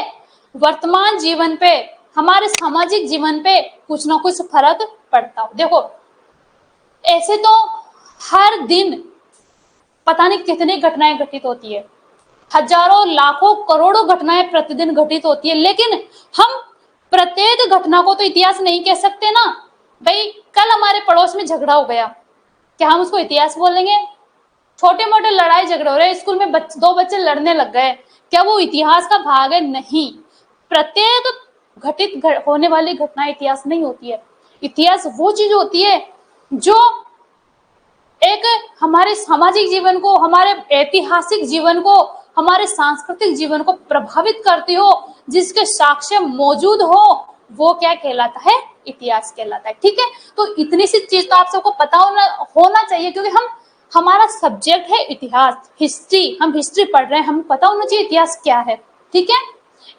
वर्तमान जीवन पे, हमारे सामाजिक जीवन पे कुछ ना कुछ फर्क पड़ता हो। देखो, ऐसे तो हर दिन पता नहीं कितनी घटनाएं घटित होती है, हजारों लाखों करोड़ों घटनाएं प्रतिदिन घटित होती है, लेकिन हम प्रत्येक घटना को तो इतिहास नहीं कह सकते ना। भाई, कल हमारे पड़ोस में झगड़ा हो गया, क्या हम उसको इतिहास बोलेंगे? छोटे मोटे लड़ाई झगड़े हो रहे, स्कूल में दो बच्चे लड़ने लग गए, क्या वो इतिहास का भाग है? नहीं। प्रत्येक घटित होने वाली घटना इतिहास नहीं होती है। इतिहास वो चीज होती है जो एक हमारे सामाजिक जीवन को, हमारे ऐतिहासिक जीवन को, हमारे सांस्कृतिक जीवन को प्रभावित करती हो, जिसके साक्ष्य मौजूद हो, वो क्या कहलाता है? इतिहास कहलाता है, ठीक है। तो इतनी सी चीज तो आप सबको पता होना चाहिए, क्योंकि हमारा सब्जेक्ट है इतिहास, हिस्ट्री, हम हिस्ट्री पढ़ रहे हैं, हमें पता होना चाहिए इतिहास क्या है, ठीक है।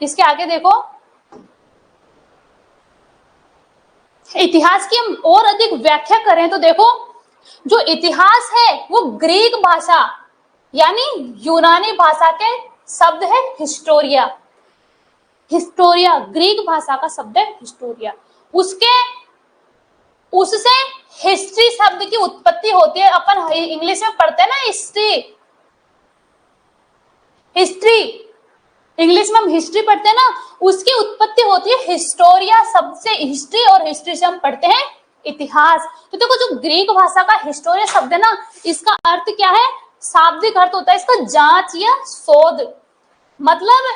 इसके आगे देखो, इतिहास की हम और अधिक व्याख्या करें तो देखो, जो इतिहास है वो ग्रीक भाषा यानी यूनानी भाषा के शब्द है हिस्टोरिया। हिस्टोरिया ग्रीक भाषा का शब्द है हिस्टोरिया, उससे हिस्ट्री शब्द की उत्पत्ति होती है। अपन इंग्लिश में पढ़ते हैं ना हिस्ट्री, हिस्ट्री इंग्लिश में हम हिस्ट्री पढ़ते हैं ना, उसकी उत्पत्ति होती है हिस्टोरिया शब्द से, हिस्ट्री, और हिस्ट्री से हम पढ़ते हैं इतिहास। तो देखो, जो ग्रीक भाषा का हिस्टोरिया शब्द है ना, इसका अर्थ क्या है? शाब्दिक अर्थ होता है इसका जांच या शोध, मतलब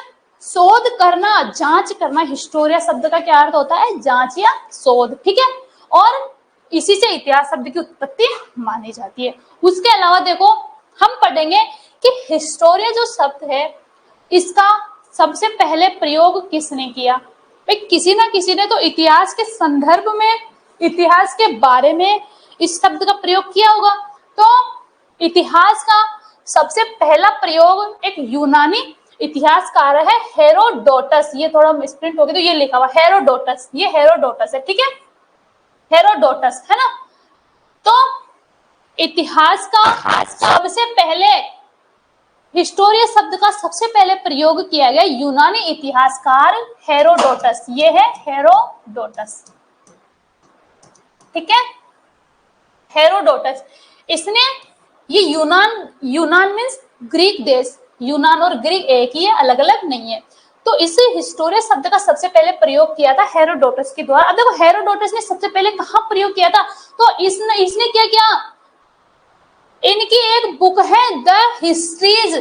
शोध करना, जांच करना। हिस्टोरिया शब्द का क्या अर्थ होता है? जांच या शोध, ठीक है। और इसी से इतिहास शब्द की उत्पत्ति मानी जाती है। उसके अलावा देखो, हम पढ़ेंगे कि हिस्टोरिया जो शब्द है, इसका सबसे पहले प्रयोग किसने किया? भाई किसी ना किसी ने तो इतिहास के संदर्भ में, इतिहास के बारे में इस शब्द का प्रयोग किया होगा। तो इतिहास का सबसे पहला प्रयोग एक यूनानी इतिहासकार है हेरोडोटस। ये थोड़ा मिसप्रिंट हो गया तो ये लिखा हुआ हेरोडोटस, ये हेरोडोटस है, ठीक है, हेरोडोटस है ना। तो इतिहास का सबसे पहले, हिस्टोरियन शब्द का सबसे पहले प्रयोग किया गया यूनानी इतिहासकार हेरोडोटस, ये है हेरोडोटस, ठीक है, हेरोडोटस। इसने ये यूनान मीन्स ग्रीक देश, यूनान और ग्रीक एक ही है, अलग अलग नहीं है। तो इस हिस्टोरियन शब्द का सबसे पहले प्रयोग किया था हेरोडोटस के द्वारा। अब देखो हेरोडोटस ने सबसे पहले कहाँ प्रयोग किया था, तो इसने क्या किया, इनकी एक बुक है द हिस्ट्रीज,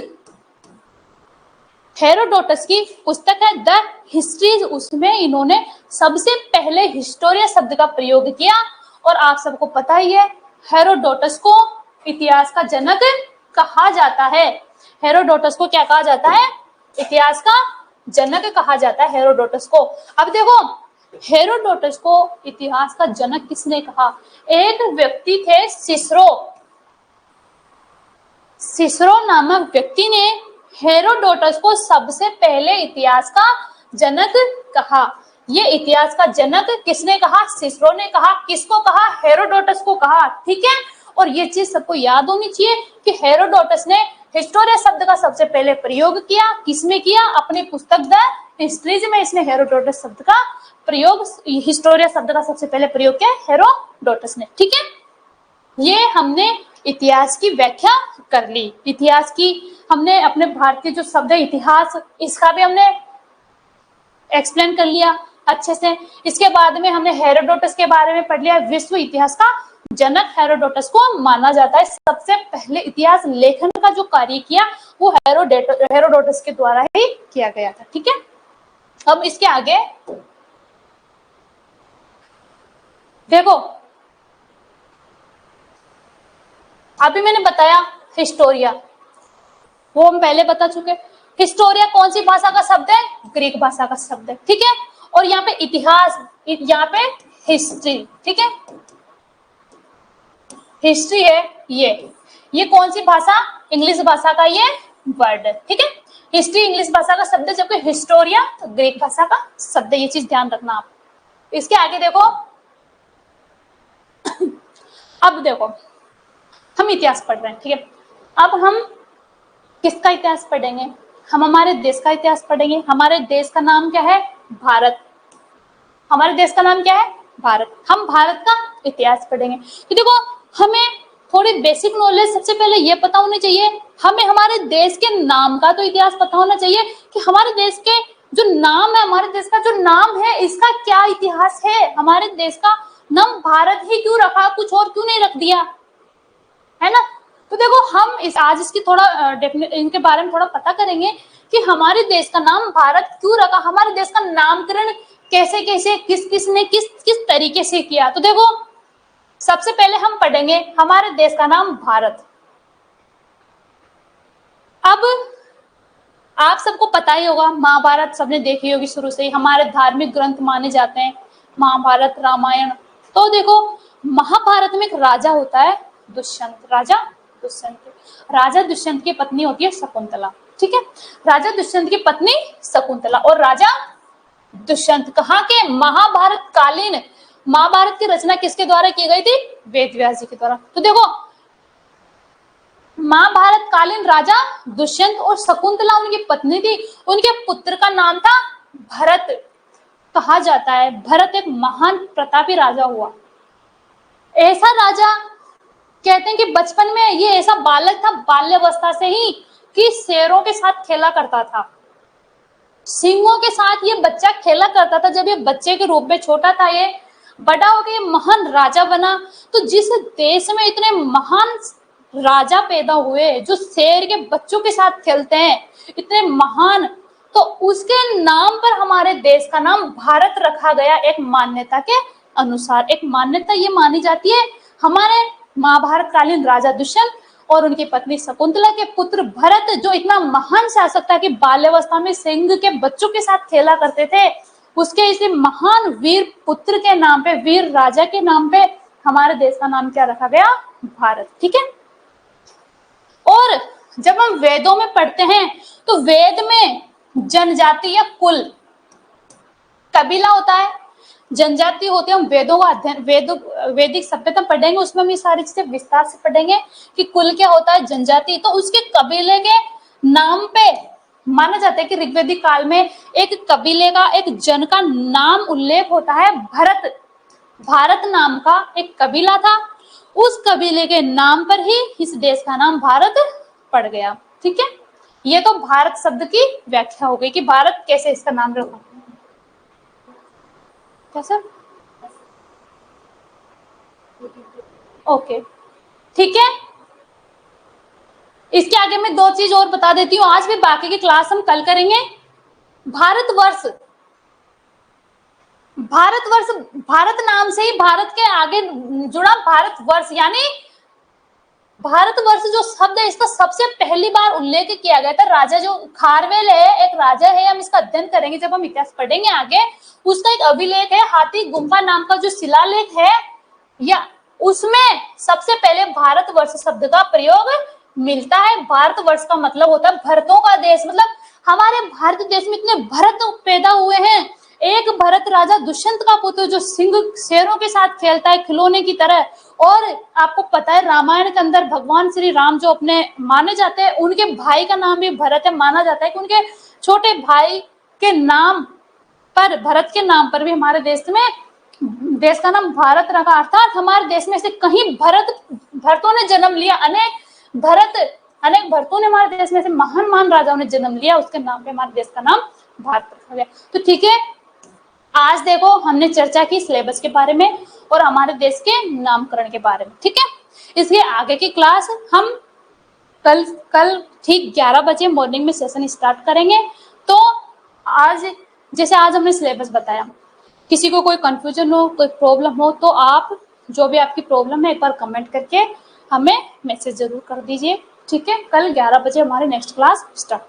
हेरोडोटस की पुस्तक है द हिस्ट्रीज, उसमें इन्होंने सबसे पहले हिस्टोरियन शब्द का प्रयोग किया। और आप सबको पता ही है हेरोडोटस को इतिहास का जनक कहा जाता है। हेरोडोटस को क्या कहा जाता है, इतिहास का जनक कहा जाता है हेरोडोटस को। अब देखो हेरोडोटस को इतिहास का जनक किसने कहा, एक व्यक्ति थे सिसरो, सिसरो नामक व्यक्ति ने हेरोडोटस को सबसे पहले इतिहास का जनक कहा। ये इतिहास का जनक किसने कहा, सिसरो ने कहा। किसको कहा, हेरोडोटस को कहा, ठीक है। और ये चीज सबको याद होनी चाहिए कि हेरोडोटस ने हिस्टोरियन शब्द का सबसे पहले प्रयोग किया, किसमें किया, अपनी पुस्तक द हिस्ट्रीज में इसने हेरोडोटस शब्द का प्रयोग, हिस्टोरियन शब्द का सबसे पहले प्रयोग किया हेरोडोटस ने, ठीक है। ये हमने इतिहास की व्याख्या कर ली, इतिहास की हमने अपने भारतीय जो शब्द है इतिहास, इसका भी हमने एक्सप्लेन कर लिया अच्छे से। इसके बाद में हमने हेरोडोटस के बारे में पढ़ लिया, विश्व इतिहास का जनक हेरोडोटस को माना जाता है। सबसे पहले इतिहास लेखन का जो कार्य किया वो हेरोडोटस के द्वारा ही किया गया था, ठीक है। अब इसके आगे देखो, अभी मैंने बताया हिस्टोरिया, वो हम पहले बता चुके। हिस्टोरिया कौन सी भाषा का शब्द है, ग्रीक भाषा का शब्द है, ठीक है। और यहाँ पे इतिहास, यहाँ पे हिस्ट्री, ठीक है, हिस्ट्री है ये कौन सी भाषा, इंग्लिश भाषा का ये वर्ड है, ठीक है। हिस्ट्री इंग्लिश भाषा का शब्द है, जबकि हिस्टोरिया ग्रीक भाषा का शब्द है, ये चीज ध्यान रखना आप। इसके आगे देखो, अब देखो हम इतिहास पढ़ रहे हैं, ठीक है। अब हम किसका इतिहास पढ़ेंगे, हम हमारे देश का इतिहास पढ़ेंगे। हमारे देश का नाम क्या है, भारत। हमारे देश का नाम क्या है, भारत। हम भारत का इतिहास पढ़ेंगे। तो देखो हमें थोड़ी बेसिक नॉलेज सबसे पहले ये पता होनी चाहिए, हमें हमारे देश के नाम का तो इतिहास पता होना चाहिए कि हमारे देश के जो नाम है, हमारे देश का जो नाम है इसका क्या इतिहास है। हमारे देश का नाम भारत ही क्यों रखा, कुछ और क्यों नहीं रख दिया, है ना। तो देखो हम आज इसकी थोड़ा इनके बारे में थोड़ा पता करेंगे कि हमारे देश का नाम भारत क्यों रखा, हमारे देश का नामकरण कैसे कैसे किस किसने किस तरीके से किया। तो देखो सबसे पहले हम पढ़ेंगे हमारे देश का नाम भारत। अब आप सबको पता ही होगा, महाभारत सबने देखी होगी, शुरू से ही हमारे धार्मिक ग्रंथ माने जाते हैं, महाभारत रामायण। तो देखो महाभारत में एक राजा होता है दुष्यंत, राजा दुष्यंत की पत्नी होती है शकुंतला, ठीक है। राजा दुष्यंत की पत्नी शकुंतला और राजा दुष्यंत कहाँ के, महाभारत कालीन, महाभारत की रचना किसके द्वारा की गई थी, वेद व्यास जी के द्वारा। तो देखो महाभारत कालीन राजा दुष्यंत और शकुंतला उनकी पत्नी थी, उनके पुत्र का नाम था भरत। कहा जाता है भरत एक महान प्रतापी राजा हुआ। ऐसा राजा कहते हैं कि बचपन में ये ऐसा बालक था, बाल्यावस्था से ही, कि शेरों के साथ खेला करता था, सिंहों के साथ ये बच्चा खेला करता था। जब ये बच्चे के रूप में छोटा था, ये बड़ा होकर ये महान राजा बना। तो जिस देश में इतने महान राजा पैदा हुए जो शेर के बच्चों के साथ खेलते हैं, इतने महान, तो उसके नाम पर हमारे देश का नाम भारत रखा गया। एक मान्यता के अनुसार, एक मान्यता ये मानी जाती है, हमारे महाभारत कालीन राजा दुष्यंत और उनकी पत्नी शकुंतला के पुत्र भरत, जो इतना महान शासक था कि बाल्यावस्था में सिंह के बच्चों के साथ खेला करते थे, उसके इसी महान वीर पुत्र के नाम पे, वीर राजा के नाम पे हमारे देश का नाम क्या रखा गया? भारत। ठीक है। और जब हम वेदों में पढ़ते हैं तो वेद में जनजाति या कुल, कबीला होता है, जनजाति होते हैं। हम वेदों का अध्ययन, वैदिक सभ्यता पढ़ेंगे, उसमें हम ये सारी चीजें विस्तार से पढ़ेंगे कि कुल क्या होता है, जनजाति। तो उसके कबीले के नाम पे माना जाता है कि ऋग्वैदिक काल में एक कबीले का, एक जन का नाम उल्लेख होता है भरत। भारत नाम का एक कबीला था, उस कबीले के नाम पर ही इस देश का नाम भारत पड़ गया। ठीक है। ये तो भारत शब्द की व्याख्या हो गई कि भारत कैसे इसका नाम रखा। क्या सर? ओके, ठीक है। इसके आगे मैं दो चीज और बता देती हूँ, आज भी, बाकी की क्लास हम कल करेंगे। भारतवर्ष, भारतवर्ष, भारत नाम से ही भारत के आगे जुड़ा भारतवर्ष, यानी भारतवर्ष जो शब्द है इसका सबसे पहली बार उल्लेख किया गया था राजा जो खारवेल है, एक राजा है, हम इसका अध्ययन करेंगे जब हम इतिहास पढ़ेंगे आगे। उसका एक अभिलेख है, हाथी गुम्फा नाम का जो शिलालेख है, या उसमें सबसे पहले भारतवर्ष शब्द का प्रयोग मिलता है। भारतवर्ष का मतलब होता है भरतों का देश, मतलब हमारे भारत देश में इतने भरत पैदा हुए हैं। एक भरत राजा दुष्यंत का पुत्र जो सिंह शेरों के साथ खेलता है खिलौने की तरह। और आपको पता है रामायण के अंदर भगवान श्री राम जो अपने माने जाते हैं, उनके भाई का नाम भी भरत है। माना जाता है कि उनके छोटे भाई के नाम पर, भरत के नाम पर भी हमारे देश में, देश का नाम भारत रखा। अर्थात हमारे देश में से कहीं भरतों ने जन्म लिया, अनेक भरतों ने हमारे देश में से महान राजाओं ने जन्म लिया, उसके नाम पे हमारे देश का नाम भारत रखा गया। तो ठीक है, आज देखो हमने चर्चा की सिलेबस के बारे में और हमारे देश के नामकरण के बारे में। ठीक है, इसके आगे की क्लास हम कल ठीक 11 बजे मॉर्निंग में सेशन स्टार्ट करेंगे। तो आज जैसे आज हमने सिलेबस बताया, किसी को कोई कंफ्यूजन हो, कोई प्रॉब्लम हो, तो आप जो भी आपकी प्रॉब्लम है एक बार कमेंट करके हमें मैसेज जरूर कर दीजिए। ठीक है, कल 11 बजे हमारी नेक्स्ट क्लास स्टार्ट